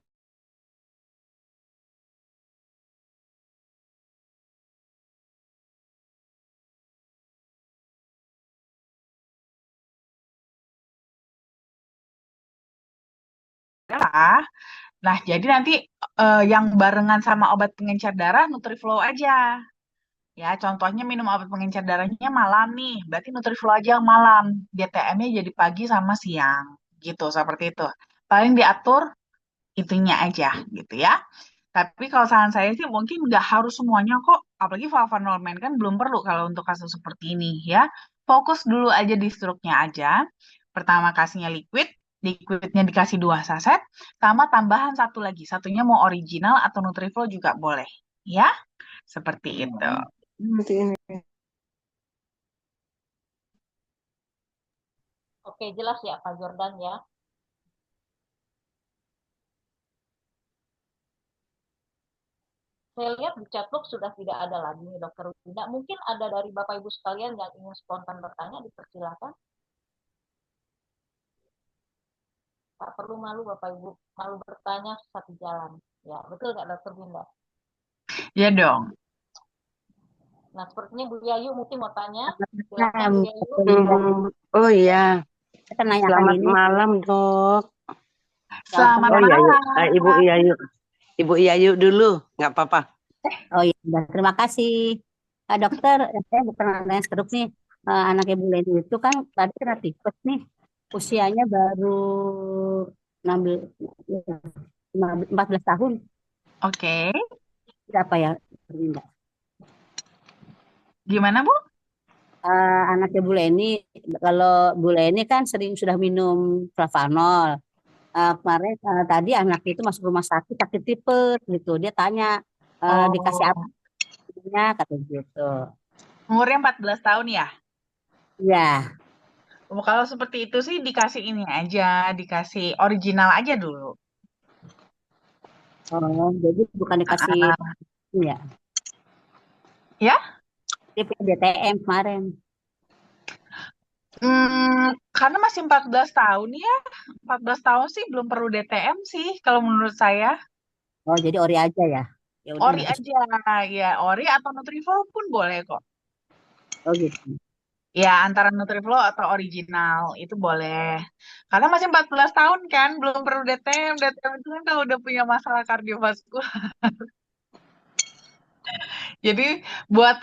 darah. Nah, jadi nanti yang barengan sama obat pengencer darah Nutriflow aja. Ya, contohnya minum obat pengencer darahnya malam nih, berarti Nutriflow aja yang malam. DTM-nya jadi pagi sama siang, gitu, seperti itu. Paling diatur itunya aja, gitu ya. Tapi kalau saran saya sih mungkin nggak harus semuanya kok, apalagi Valvanormen kan belum perlu kalau untuk kasus seperti ini ya. Fokus dulu aja di struknya aja. Pertama kasihnya liquid, liquidnya dikasih 2 saset, sama tambahan satu lagi, satunya mau original atau Nutriflow juga boleh, ya. Seperti itu. Nanti ini. Oke, jelas ya Pak Jordan ya. Saya lihat di chatbox sudah tidak ada lagi nih Dokter Winda. Mungkin ada dari Bapak Ibu sekalian yang ingin spontan bertanya, dipersilakan. Tak perlu malu Bapak Ibu, malu bertanya satu jalan. Ya, betul nggak Dokter Winda? Ya dong. Nah, sepertinya Bu Yayu mungkin mau tanya. Nah, Silakan Bu Yayu. Oh iya, kita nanyakan selamat ini. malam dok. Selamat Oh iya, malam. Ibu Yayu, Ibu Yayu dulu, nggak apa-apa. Oh iya, terima kasih. Dokter, saya bukan nanya skrip nih. Anak Ibu Leni itu kan tadi kena tipes nih. Usianya baru 16, ya, 14 tahun. Oke. Berapa ya? Linda? Gimana, Bu? Anaknya Bu Leni, kalau Bu Leni kan sering sudah minum Flavanol. Kemarin tadi anaknya itu masuk rumah sakit tipes gitu. Dia tanya dikasih Oh, apanya kata gitu. umurnya 14 tahun ya? Ya, Oh, kalau seperti itu sih dikasih ini aja, dikasih original aja dulu. oh, jadi bukan dikasih Ah, ya. ya? Dia punya DTM kemarin. Karena masih 14 tahun ya. 14 tahun sih belum perlu DTM sih kalau menurut saya. Oh, jadi ori aja ya. Ya udah Ori nanti. aja, ya ori atau Nutriflow pun boleh kok. Oh gitu. Ya, antara Nutriflow atau original itu boleh. Karena masih 14 tahun kan, belum perlu DTM. DTM itu kan kalau udah punya masalah kardiovaskular. Jadi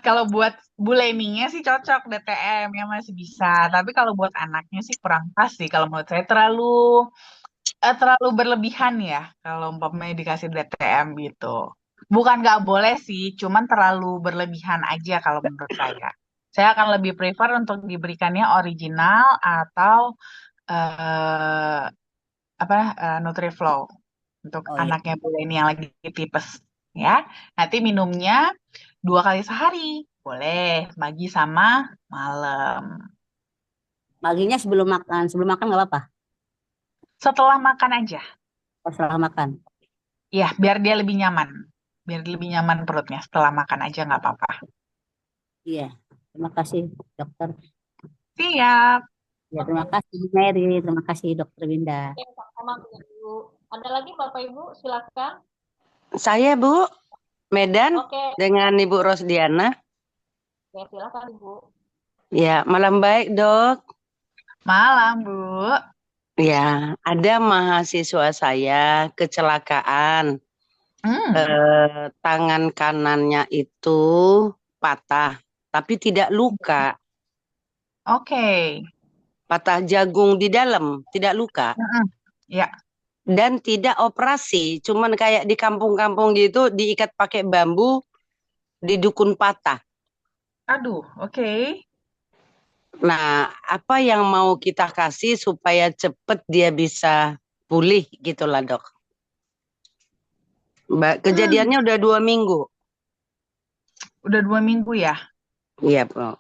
kalau buat buliminya sih cocok DTM ya masih bisa. Tapi kalau buat anaknya sih kurang pas sih kalau menurut saya terlalu berlebihan ya kalau umpamanya dikasih DTM gitu. Bukan nggak boleh sih, cuman terlalu berlebihan aja kalau menurut saya. Saya akan lebih prefer untuk diberikannya original atau eh Nutriflow untuk Oh iya. anaknya Bu ini yang lagi tipes ya. Nanti minumnya 2 kali sehari, boleh pagi sama malam. Paginya sebelum makan nggak apa-apa. Setelah makan aja, Oh, setelah makan. ya biar dia lebih nyaman, biar lebih nyaman perutnya. Setelah makan aja nggak apa-apa. Iya. Terima kasih dokter. Siap. Ya, Oke, terima kasih Bu Mary. Terima kasih dokter Winda. oke, sama-sama Bu Yayu. Ada lagi Bapak Ibu, silakan. Saya Bu Medan Oke, dengan Ibu Rosdiana. oke, silakan Ibu. Ya, malam baik dok. Malam, Bu. Ya, ada mahasiswa saya kecelakaan. Hmm, Tangan kanannya itu patah, tapi tidak luka. oke. patah jagung di dalam, tidak luka. Mm-mm. Ya, Dan tidak operasi, cuman kayak di kampung-kampung gitu diikat pakai bambu di dukun patah. aduh, oke. Nah, apa yang mau kita kasih supaya cepet dia bisa pulih gitulah dok. Hmm, Kejadiannya udah 2 minggu. udah 2 minggu ya. Iya, Bro.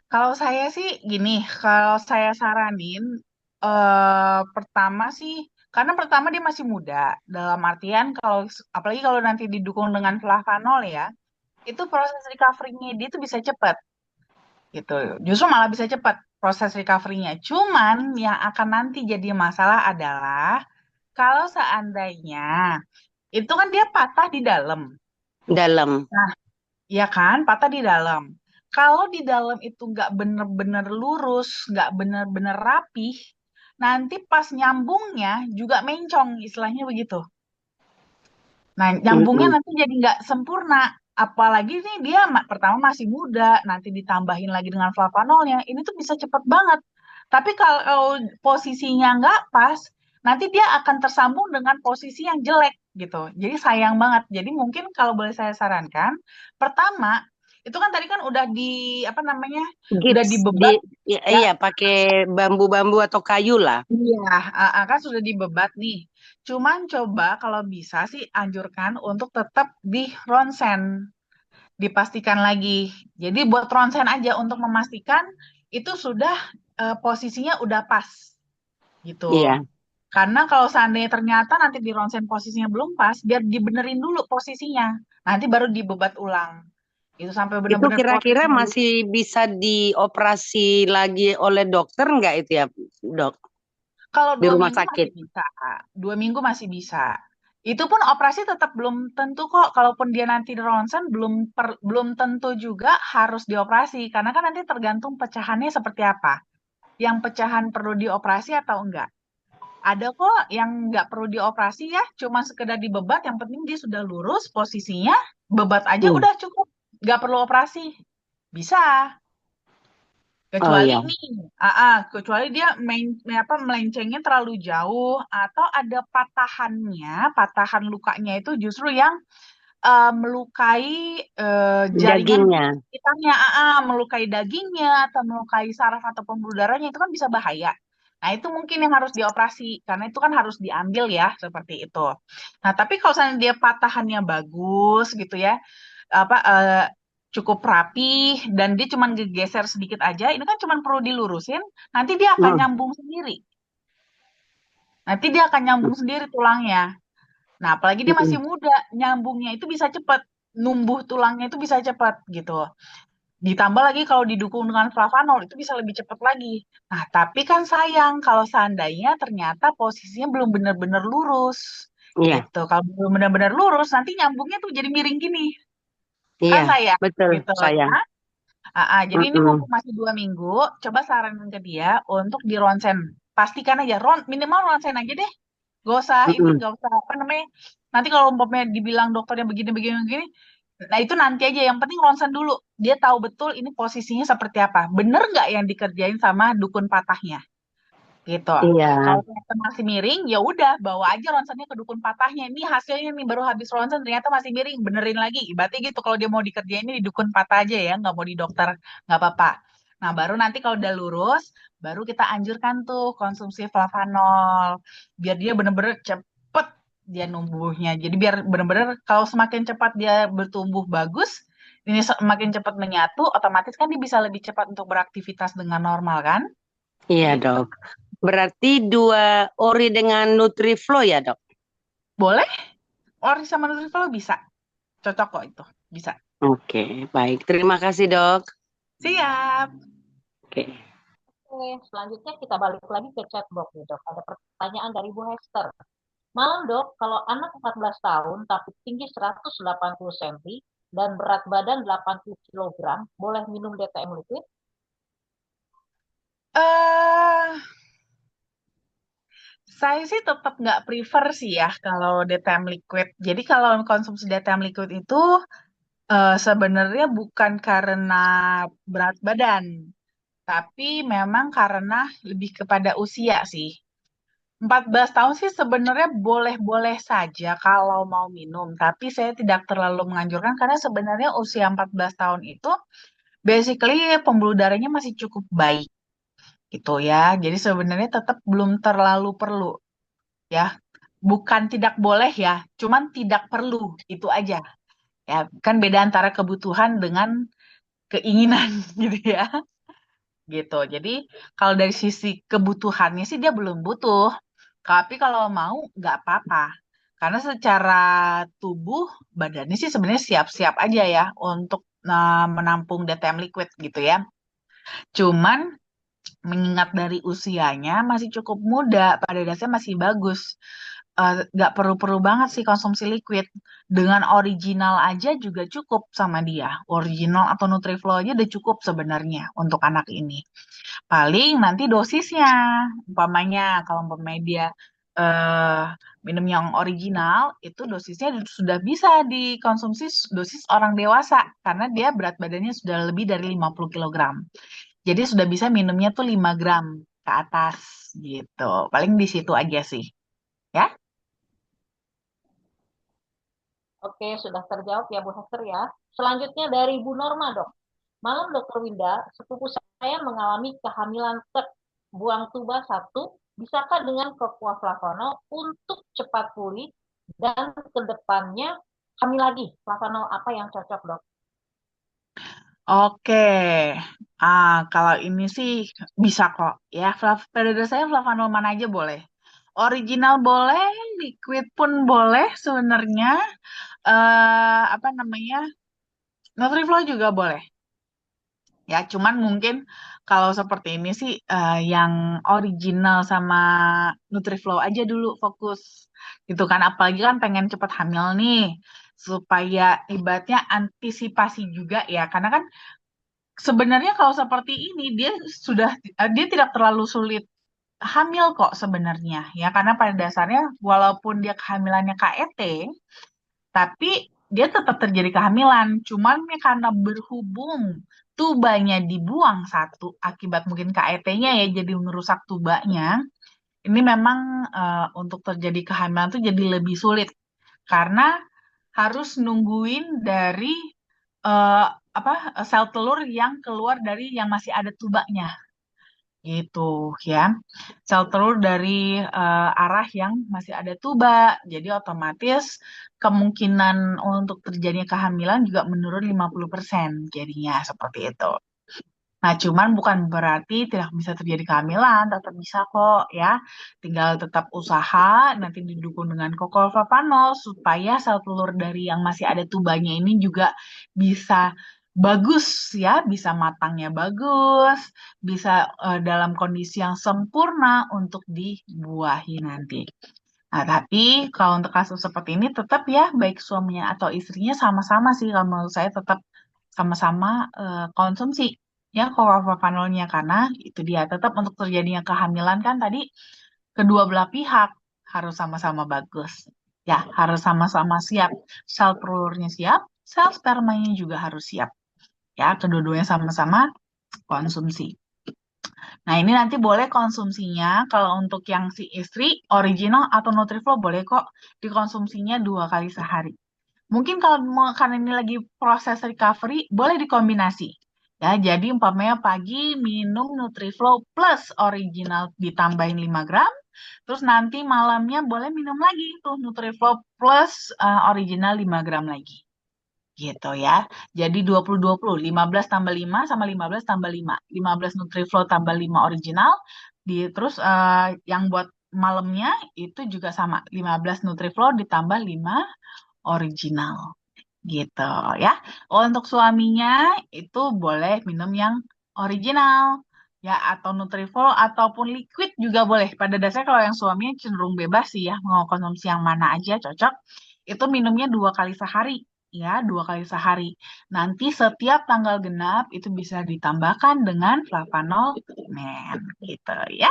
Kalau saya sih gini, kalau saya saranin, pertama sih, karena pertama dia masih muda, dalam artian kalau apalagi kalau nanti didukung dengan flavanol ya, itu proses recovery-nya dia tuh bisa cepat gitu. Justru malah bisa cepat proses recovery-nya. Cuman yang akan nanti jadi masalah adalah kalau seandainya itu kan dia patah di dalam. Dalam. Nah, ya kan, patah di dalam. Kalau di dalam itu nggak bener-bener lurus, nggak bener-bener rapih, nanti pas nyambungnya juga mencong, istilahnya begitu. Nah, nyambungnya Mm-mm. nanti jadi nggak sempurna. Apalagi nih dia pertama masih muda, nanti ditambahin lagi dengan flavanolnya, ini tuh bisa cepet banget. Tapi kalau posisinya nggak pas, nanti dia akan tersambung dengan posisi yang jelek gitu. Jadi sayang banget. Jadi mungkin kalau boleh saya sarankan, pertama itu kan tadi kan udah di apa namanya, udah Gips dibebat ya. iya pakai bambu-bambu atau kayu lah. Iya, kan sudah dibebat nih. Cuman coba kalau bisa sih anjurkan untuk tetap di ronsen, dipastikan lagi. Jadi buat ronsen aja untuk memastikan itu sudah posisinya udah pas gitu. Iya. Karena kalau seandainya ternyata nanti di ronsen posisinya belum pas, biar dibenerin dulu posisinya. Nanti baru dibebat ulang. Itu sampai Itu benar-benar kira-kira posisinya. masih bisa dioperasi lagi oleh dokter nggak itu ya, dok? Kalau Di dua rumah minggu sakit. masih bisa, 2 minggu masih bisa. Itu pun operasi tetap belum tentu kok. Kalaupun dia nanti di ronsen, belum tentu juga harus dioperasi. Karena kan nanti tergantung pecahannya seperti apa. Yang pecahan perlu dioperasi atau enggak. Ada kok yang nggak perlu dioperasi ya, cuma sekedar dibebat. Yang penting dia sudah lurus posisinya, bebat aja Hmm. udah cukup. Nggak perlu operasi. Bisa. Oh Kecuali ya. nih, kecuali dia melencengnya terlalu jauh atau ada patahannya, patahan lukanya itu justru yang melukai jaringan Dagingnya. sekitarnya, melukai dagingnya atau melukai saraf atau pembuluh darahnya itu kan bisa bahaya. Nah, itu mungkin yang harus dioperasi karena itu kan harus diambil ya seperti itu. Nah, tapi kalau misalnya dia patahannya bagus gitu ya, apa cukup rapi dan dia cuma geser sedikit aja, ini kan cuma perlu dilurusin, nanti dia akan Hmm. nyambung sendiri. Nanti dia akan nyambung sendiri tulangnya. Nah, apalagi dia masih Mm-mm. muda, nyambungnya itu bisa cepat, numbuh tulangnya itu bisa cepat gitu. Ditambah lagi kalau didukung dengan flavanol itu bisa lebih cepat lagi. Nah, tapi kan sayang kalau seandainya ternyata posisinya belum benar-benar lurus Iya, gitu. Kalau belum benar-benar lurus, nanti nyambungnya tuh jadi miring gini. Kan iya, sayang betul gitu sayang. ya. Jadi ini Mm-mm. mumpung masih 2 minggu, coba saranin ke dia untuk di ronsen. Pastikan aja, minimal ronsen aja deh. Gak usah ini, Mm-mm. gak usah apa namanya. Nanti kalau umpamanya dibilang dokternya begini, begini, begini, nah itu nanti aja. Yang penting ronsen dulu. Dia tahu betul ini posisinya seperti apa. Bener nggak yang dikerjain sama dukun patahnya? Gitu. Iya, Kalau ternyata masih miring, ya udah bawa aja ronsennya ke dukun patahnya. Ini hasilnya nih baru habis ronsen ternyata masih miring, benerin lagi. Berarti gitu kalau dia mau dikerjain ini di dukun patah aja ya, nggak mau di dokter, nggak apa-apa. Nah baru nanti kalau udah lurus, baru kita anjurkan tuh konsumsi flavanol, biar dia bener-bener cepet dia numbuhnya. Jadi biar bener-bener kalau semakin cepat dia bertumbuh bagus, ini semakin cepat menyatu, otomatis kan dia bisa lebih cepat untuk beraktivitas dengan normal kan? iya Gitu. dok. Berarti 2 ori dengan Nutriflo ya dok? Boleh? Ori sama Nutriflo bisa. Cocok kok itu. Bisa. Oke, baik. Terima kasih dok. Siap. Oke. Oke, selanjutnya kita balik lagi ke chatbox nih dok. Ada pertanyaan dari Bu Hester. Malam dok, kalau anak 14 tahun tapi tinggi 180 cm dan berat badan 80 kg, boleh minum DTM liquid? eh saya sih tetap nggak prefer sih ya kalau DTM liquid. Jadi kalau konsumsi DTM liquid itu sebenarnya bukan karena berat badan, Tapi memang karena lebih kepada usia sih. 14 tahun sih sebenarnya boleh-boleh saja kalau mau minum, tapi saya tidak terlalu menganjurkan karena sebenarnya usia 14 tahun itu basically pembuluh darahnya masih cukup baik gitu ya. Jadi sebenarnya tetap belum terlalu perlu ya. Bukan tidak boleh ya, cuman tidak perlu itu aja. Ya, kan beda antara kebutuhan dengan keinginan gitu ya. Gitu. Jadi kalau dari sisi kebutuhannya sih dia belum butuh. Tapi kalau mau nggak apa-apa. Karena secara tubuh badannya sih sebenarnya siap-siap aja ya untuk menampung DTM liquid gitu ya. Cuman mengingat dari usianya masih cukup muda, pada dasarnya masih bagus. Nggak perlu-perlu banget sih konsumsi liquid. Dengan original aja juga cukup sama dia. Original atau Nutriflo aja udah cukup sebenarnya untuk anak ini. Paling nanti dosisnya, umpamanya kalau umpamanya dia eh, minum yang original, itu dosisnya sudah bisa dikonsumsi dosis orang dewasa karena dia berat badannya sudah lebih dari 50 kilogram. Jadi sudah bisa minumnya tuh 5 gram ke atas gitu. Paling di situ aja sih, ya. Oke, sudah terjawab ya Bu Hester ya. Selanjutnya dari Bu Norma, Dok. Malam Dokter Winda, sepupu saya mengalami kehamilan buang tuba satu. Bisakah dengan Cocoa Flavano untuk cepat pulih dan ke depannya hamil lagi? Flavano apa yang cocok, Dok? Oke, kalau ini sih bisa kok ya. Pada dasarnya Flavanol mana aja boleh. Original boleh, liquid pun boleh sebenarnya. Apa namanya? Nutriflo juga boleh. Ya, cuman mungkin kalau seperti ini sih yang original sama Nutriflo aja dulu fokus gitu kan. Apalagi kan pengen cepet hamil nih supaya ibaratnya antisipasi juga ya. Karena kan sebenarnya kalau seperti ini dia tidak terlalu sulit hamil kok sebenarnya ya karena pada dasarnya walaupun dia kehamilannya KET tapi dia tetap terjadi kehamilan cuman ya karena berhubung tubanya dibuang satu akibat mungkin KET-nya ya jadi merusak tubanya ini memang untuk terjadi kehamilan tuh jadi lebih sulit karena harus nungguin dari eh, apa sel telur yang keluar dari yang masih ada tubanya gitu ya. Sel telur dari arah yang masih ada tuba. Jadi otomatis kemungkinan untuk terjadinya kehamilan juga menurun 50% jadinya seperti itu. Nah, cuman bukan berarti tidak bisa terjadi kehamilan, tetap bisa kok ya. Tinggal tetap usaha, nanti didukung dengan Cocoa supaya sel telur dari yang masih ada tubanya ini juga bisa bagus ya, bisa matangnya bagus, bisa dalam kondisi yang sempurna untuk dibuahi nanti. Nah, tapi kalau untuk kasus seperti ini tetap ya baik suaminya atau istrinya sama-sama sih kalau menurut saya tetap sama-sama konsumsi ya chlorofenolnya karena itu dia tetap untuk terjadinya kehamilan kan tadi kedua belah pihak harus sama-sama bagus. Ya, harus sama-sama siap. Sel telurnya siap, sel spermanya juga harus siap. Ya, kedua-duanya sama-sama konsumsi. Nah, ini nanti boleh konsumsinya kalau untuk yang si istri original atau Nutriflo boleh kok dikonsumsinya 2 kali sehari. Mungkin kalau mau karena ini lagi proses recovery, boleh dikombinasi. Ya, jadi umpamanya pagi minum Nutriflo plus original ditambahin 5 gram, terus nanti malamnya boleh minum lagi tuh Nutriflo plus original 5 gram lagi. Gitu ya. Jadi 20-20, 15 tambah 5 sama 15 tambah 5. 15 Nutriflo tambah 5 original. Terus yang buat malamnya itu juga sama. 15 Nutriflo ditambah 5 original. Gitu ya. Untuk suaminya itu boleh minum yang original. Ya, atau Nutrifol ataupun liquid juga boleh. Pada dasarnya kalau yang suaminya cenderung bebas sih ya, mau konsumsi yang mana aja cocok. Itu minumnya 2 kali sehari. Ya, 2 kali sehari. Nanti setiap tanggal genap itu bisa ditambahkan dengan flavanol men gitu ya.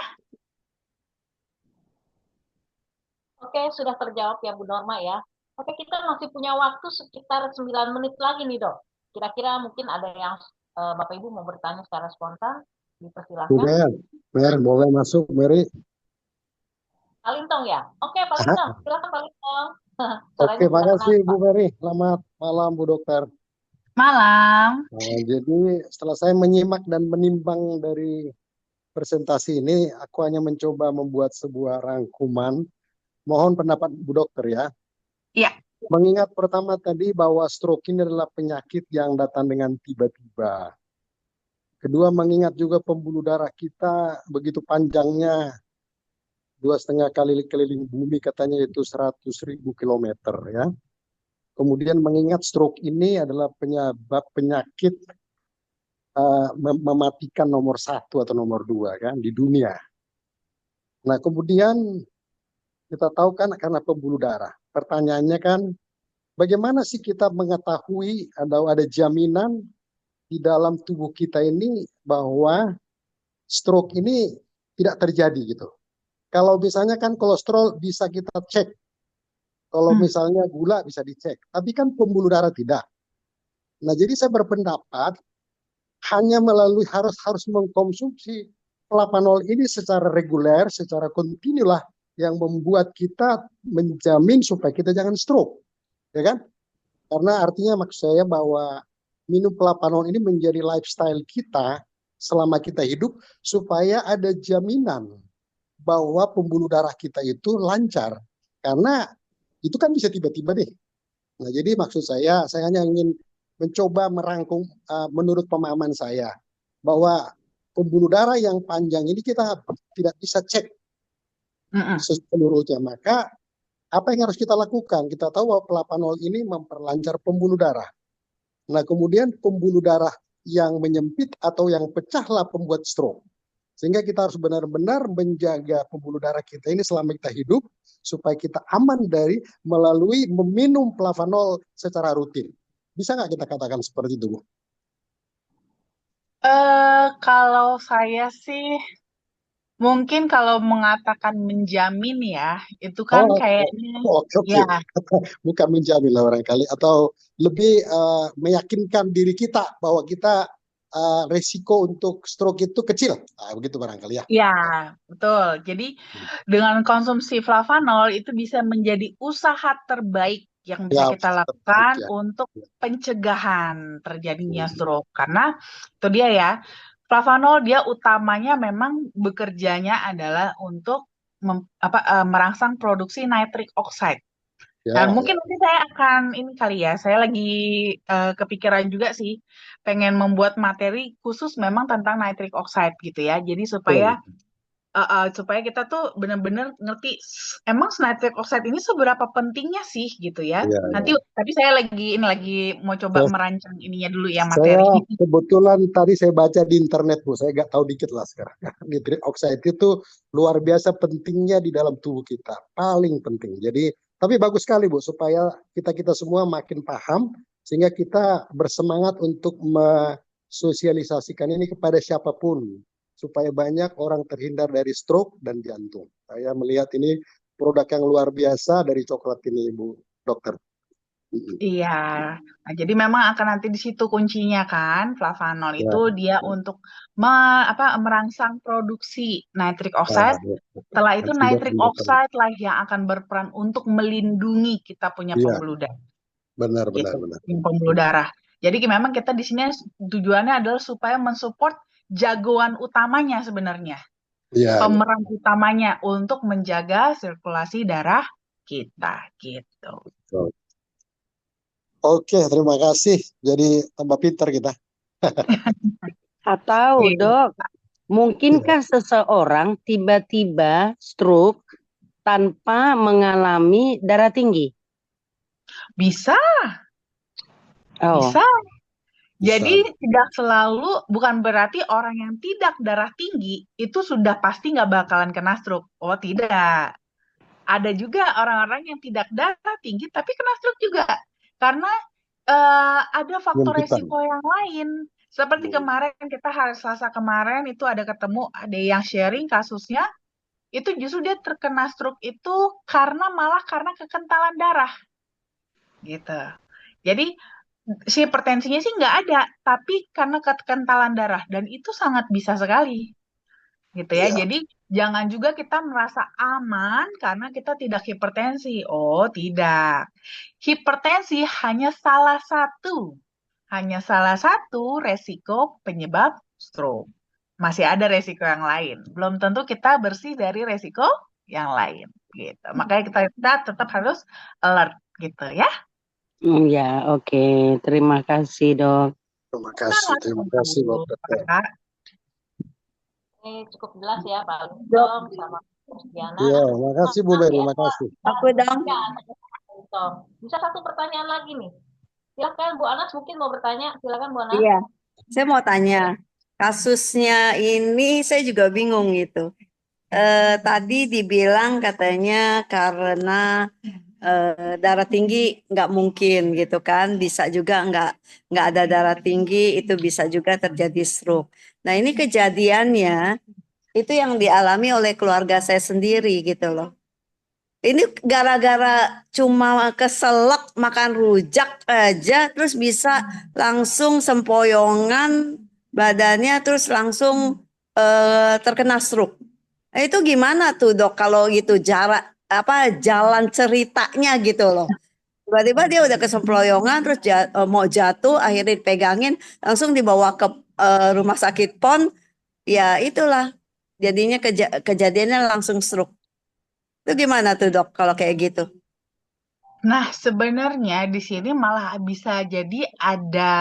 Oke, sudah terjawab ya Bu Norma ya. Oke, kita masih punya waktu sekitar 9 menit lagi nih, Dok. Kira-kira mungkin ada yang Bapak Ibu mau bertanya secara spontan. Dipersilahkan. Mer, boleh masuk, Mary. Pak Lintong ya? Oke, Pak Lintong. Silakan Pak Lintong. Suaranya Oke, sudah makasih kenal, Bu Pak. Mary. Selamat malam Bu Dokter. Malam. Jadi setelah saya menyimak dan menimbang dari presentasi ini, aku hanya mencoba membuat sebuah rangkuman. Mohon pendapat Bu Dokter ya. Iya. Mengingat pertama tadi bahwa stroke ini adalah penyakit yang datang dengan tiba-tiba. Kedua, mengingat juga pembuluh darah kita begitu panjangnya, 2,5 kali keliling bumi katanya itu 100.000 kilometer ya. Kemudian mengingat stroke ini adalah penyebab penyakit mematikan nomor 1 atau nomor 2 kan di dunia. Nah kemudian kita tahu kan karena pembuluh darah. Pertanyaannya kan bagaimana sih kita mengetahui ada jaminan di dalam tubuh kita ini bahwa stroke ini tidak terjadi gitu. Kalau misalnya kan kolesterol bisa kita cek. Kalau misalnya gula bisa dicek. Tapi kan pembuluh darah tidak. Nah jadi saya berpendapat hanya melalui harus mengkonsumsi flavanol ini secara reguler, secara kontinu lah yang membuat kita menjamin supaya kita jangan stroke. Ya kan? Karena artinya maksud saya bahwa minum flavanol ini menjadi lifestyle kita selama kita hidup supaya ada jaminan bahwa pembuluh darah kita itu lancar. Karena itu kan bisa tiba-tiba deh. Nah, jadi maksud saya hanya ingin mencoba merangkum menurut pemahaman saya bahwa pembuluh darah yang panjang ini kita tidak bisa cek seluruhnya. Maka apa yang harus kita lakukan? Kita tahu bahwa flavanol ini memperlancar pembuluh darah. Nah, kemudian pembuluh darah yang menyempit atau yang pecahlah pembuat stroke. Sehingga kita harus benar-benar menjaga pembuluh darah kita ini selama kita hidup supaya kita aman dari melalui meminum flavanol secara rutin. Bisa nggak kita katakan seperti itu, Bu? Kalau saya sih mungkin kalau mengatakan menjamin ya, itu kan kayaknya oke. ya. Bukan menjamin lah barangkali atau lebih meyakinkan diri kita bahwa kita resiko untuk stroke itu kecil. Nah, begitu barangkali ya. Ya, betul. Jadi dengan konsumsi flavanol itu bisa menjadi usaha terbaik yang bisa Ya, kita lakukan untuk pencegahan terjadinya stroke. Karena itu dia ya, flavanol dia utamanya memang bekerjanya adalah untuk merangsang produksi nitric oxide. Dan mungkin nanti saya akan ini kali ya, saya lagi kepikiran juga sih pengen membuat materi khusus memang tentang nitric oxide gitu ya. Jadi supaya kita tuh benar-benar ngerti emang nitric oxide ini seberapa pentingnya sih gitu ya. Nanti tapi saya lagi mau coba merancang ininya dulu ya materi. Saya kebetulan tadi saya baca di internet, Bu. Saya nggak tahu dikit lah sekarang. Nitric oxide itu luar biasa pentingnya di dalam tubuh kita, paling penting. Jadi tapi bagus sekali, Bu, supaya kita semua makin paham sehingga kita bersemangat untuk mensosialisasikan ini kepada siapapun supaya banyak orang terhindar dari stroke dan jantung. Saya melihat ini produk yang luar biasa dari coklat ini, Bu Dokter. Iya, nah, jadi memang akan nanti di situ kuncinya kan, flavanol itu dia untuk merangsang produksi nitric oxide. Setelah itu nitric oxide lah yang akan berperan untuk melindungi kita punya pembuluh darah. Benar. Pembuluh darah. Jadi memang kita di sini tujuannya adalah supaya mensupport jagoan utamanya sebenarnya. Pemeran utamanya untuk menjaga sirkulasi darah kita gitu. Oke, terima kasih. Jadi tambah pintar kita. Atau dok, mungkinkah seseorang tiba-tiba stroke tanpa mengalami darah tinggi? Bisa. Bisa. Jadi tidak selalu, bukan berarti orang yang tidak darah tinggi itu sudah pasti nggak bakalan kena stroke. Oh tidak. Ada juga orang-orang yang tidak darah tinggi tapi kena stroke juga. Karena ada faktor resiko yang lain. Seperti kemarin kita hari Selasa kemarin itu ada ada yang sharing kasusnya. Itu justru dia terkena stroke itu karena kekentalan darah. Gitu. Jadi si hipertensinya sih nggak ada, tapi karena kekentalan darah dan itu sangat bisa sekali, gitu ya. Iya. Jadi jangan juga kita merasa aman karena kita tidak hipertensi. Oh, tidak. Hipertensi hanya salah satu resiko penyebab stroke. Masih ada resiko yang lain. Belum tentu kita bersih dari resiko yang lain, gitu. Makanya kita tetap harus alert, gitu ya. Ya, oke. Terima kasih, Dok. Terima kasih, Bu, dokter. Kak. Oke, cukup jelas ya Pak Dok, Lintong sama Mas Diana. Iya, Nah, makasih Bu Mas Beri, Eka, makasih. aku dong. ya, Pak Lintong. Bisa satu pertanyaan lagi nih. Silakan Bu Anas mungkin mau bertanya. Silakan Bu Anas. Iya, saya mau tanya, kasusnya ini saya juga bingung gitu. Tadi dibilang katanya karena darah tinggi nggak mungkin gitu kan, bisa juga nggak ada darah tinggi itu bisa juga terjadi stroke. Nah ini kejadiannya itu yang dialami oleh keluarga saya sendiri gitu loh. Ini gara-gara cuma keselak makan rujak aja, terus bisa langsung sempoyongan badannya, terus langsung terkena stroke. Nah, itu gimana tuh dok kalau gitu jarak apa jalan ceritanya gitu loh. Tiba-tiba dia udah kesemployongan terus mau jatuh akhirnya dipegangin langsung dibawa ke rumah sakit PON. Ya itulah jadinya kejadiannya langsung stroke. Itu gimana tuh dok kalau kayak gitu? Nah, sebenarnya di sini malah bisa jadi ada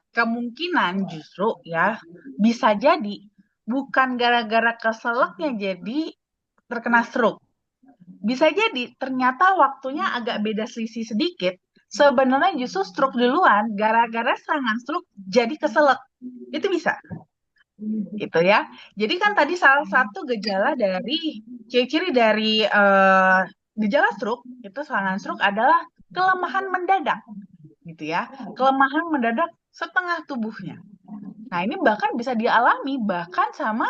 kemungkinan justru ya, bisa jadi bukan gara-gara keselaknya jadi terkena stroke. Bisa jadi ternyata waktunya agak beda selisih sedikit. Sebenarnya justru stroke duluan gara-gara serangan stroke jadi keselak. Itu bisa, gitu ya. Jadi kan tadi salah satu gejala dari ciri-ciri dari gejala stroke itu serangan stroke adalah kelemahan mendadak, gitu ya. Kelemahan mendadak setengah tubuhnya. Nah, ini bahkan bisa dialami bahkan sama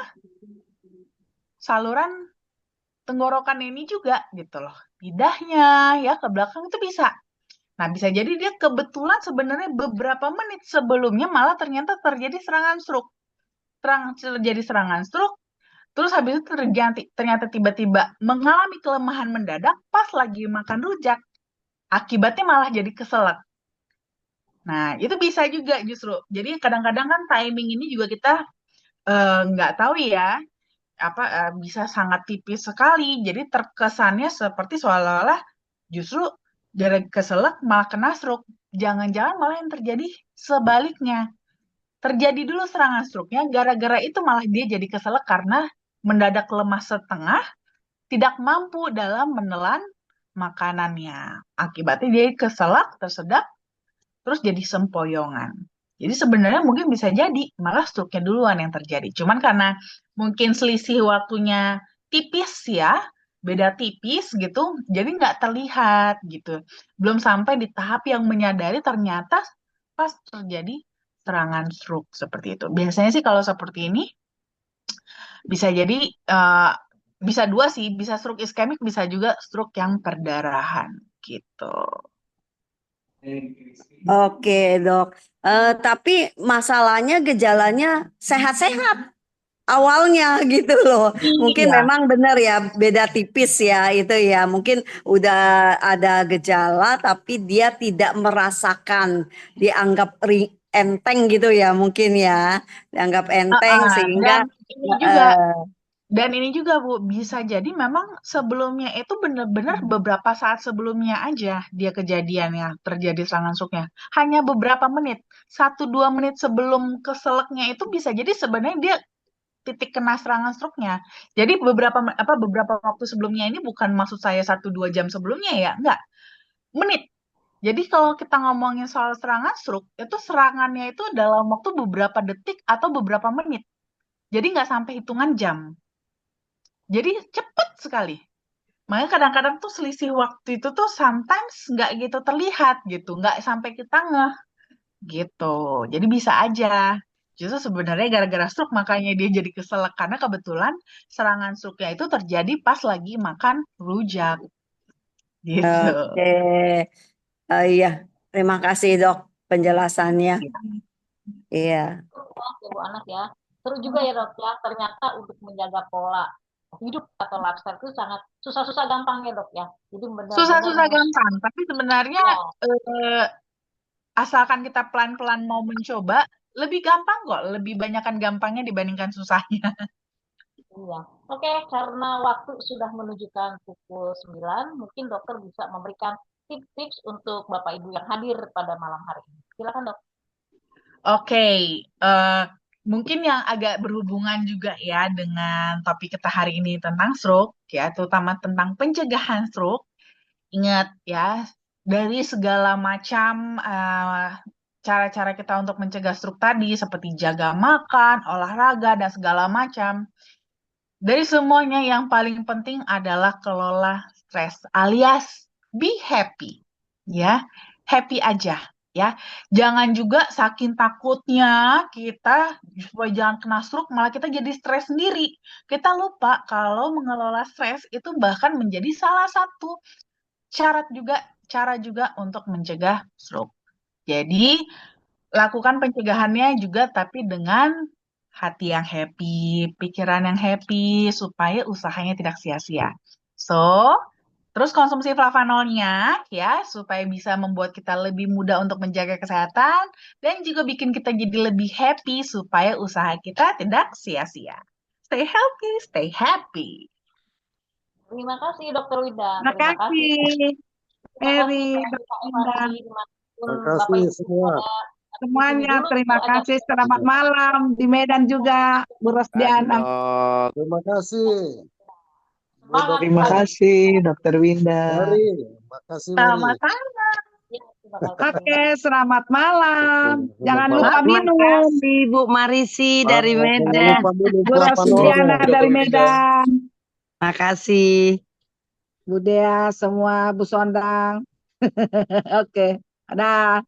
saluran tenggorokan ini juga gitu loh. Lidahnya ya ke belakang itu bisa. Nah, bisa jadi dia kebetulan sebenarnya beberapa menit sebelumnya malah ternyata terjadi serangan stroke. Terjadi serangan stroke, terus habis itu ternyata tiba-tiba mengalami kelemahan mendadak pas lagi makan rujak. Akibatnya malah jadi keselak. Nah, itu bisa juga justru. Jadi kadang-kadang kan timing ini juga kita nggak tahu ya, apa bisa sangat tipis sekali. Jadi terkesannya seperti seolah-olah justru dari keselak malah kena stroke. Jangan-jangan malah yang terjadi sebaliknya. Terjadi dulu serangan stroke-nya, gara-gara itu malah dia jadi keselak karena mendadak lemah setengah, tidak mampu dalam menelan makanannya. Akibatnya dia keselak, tersedak, terus jadi sempoyongan. Jadi sebenarnya mungkin bisa jadi malah stroke-nya duluan yang terjadi. Cuman karena mungkin selisih waktunya tipis ya, beda tipis gitu, jadi nggak terlihat gitu. Belum sampai di tahap yang menyadari ternyata pas terjadi serangan stroke seperti itu. Biasanya sih kalau seperti ini bisa jadi bisa dua sih, bisa stroke iskemik, bisa juga stroke yang perdarahan gitu. Oke dok. Tapi masalahnya gejalanya sehat-sehat awalnya gitu loh. Mungkin Iya. memang benar ya beda tipis ya itu ya. Mungkin udah ada gejala tapi dia tidak merasakan, dianggap enteng gitu ya mungkin ya. Dianggap enteng sehingga Dan ini juga eh, Dan ini juga Bu, bisa jadi memang sebelumnya itu benar-benar beberapa saat sebelumnya aja dia kejadiannya, terjadi serangan stroke-nya. Hanya beberapa menit, 1-2 menit sebelum keselaknya itu bisa jadi sebenarnya dia titik kena serangan stroke-nya. Jadi beberapa waktu sebelumnya ini bukan maksud saya 1-2 jam sebelumnya ya, enggak, menit. Jadi kalau kita ngomongin soal serangan stroke, itu serangannya itu dalam waktu beberapa detik atau beberapa menit. Jadi nggak sampai hitungan jam. Jadi cepet sekali. Makanya kadang-kadang tuh selisih waktu itu tuh sometimes nggak gitu terlihat gitu, nggak sampai kita ngeh gitu. Jadi bisa aja. Justru sebenarnya gara-gara stroke makanya dia jadi keselak karena kebetulan serangan stroke-nya itu terjadi pas lagi makan rujak gitu. oke. Iya, terima kasih dok. penjelasannya. Iya. Ya, Bu Anas ya. Seru juga ya dok ya. Ternyata untuk menjaga pola hidup atau lifestyle itu sangat susah-susah gampang ya dok ya. Jadi benar-benar Susah-susah gampang, tapi sebenarnya ya, asalkan kita pelan-pelan mau mencoba, lebih gampang kok, lebih banyakkan gampangnya dibandingkan susahnya. iya. Oke, karena waktu sudah menunjukkan pukul 9, mungkin dokter bisa memberikan tips-tips untuk Bapak Ibu yang hadir pada malam hari ini. Silakan dok. Oke, mungkin yang agak berhubungan juga ya dengan topik kita hari ini tentang stroke, ya, terutama tentang pencegahan stroke. Ingat ya, dari segala macam cara-cara kita untuk mencegah stroke tadi, seperti jaga makan, olahraga, dan segala macam. Dari semuanya yang paling penting adalah kelola stres, alias be happy. Ya, happy aja. Ya, jangan juga saking takutnya kita supaya jangan kena stroke malah kita jadi stres sendiri. Kita lupa kalau mengelola stres itu bahkan menjadi salah satu cara juga untuk mencegah stroke. Jadi, lakukan pencegahannya juga tapi dengan hati yang happy, pikiran yang happy supaya usahanya tidak sia-sia. So, terus konsumsi flavanolnya ya supaya bisa membuat kita lebih mudah untuk menjaga kesehatan dan juga bikin kita jadi lebih happy supaya usaha kita tidak sia-sia. Stay healthy, stay happy. Terima kasih Dokter Wida. Terima Terima kasih. kasih, Terima kasih Eri, Pak Dr. Eva Indah. dimanapun Terima Bapak kasih Ibu semua. ada. Di sini Semuanya dulu terima acara kasih. Selamat malam di Medan juga, Bu Kasih Rosdian. dok. Terima kasih. Bu semangat Terima Dokter. kasih Dokter Winda. Mari, makasih Mari. Sama-sama. Ya, terima kasih. Oke, selamat malam. Oke, Jangan selamat lupa malam. Terima minum. kasih Bu Marisi dari Jangan Medan. lupa minum Bu flavanolnya. Rosdiana dari Medan. Makasih. Bu Dea, semua Bu Sondang. Oke, ada.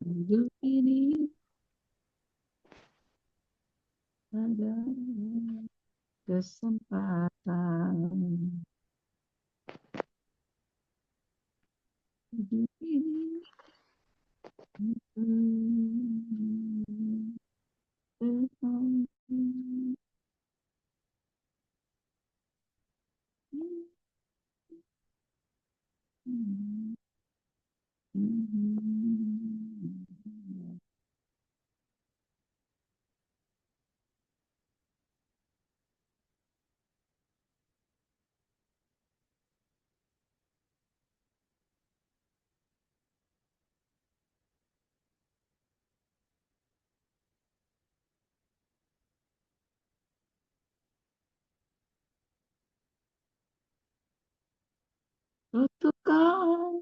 Hidup ini ada kesempatan. Hidup ini Tutup kau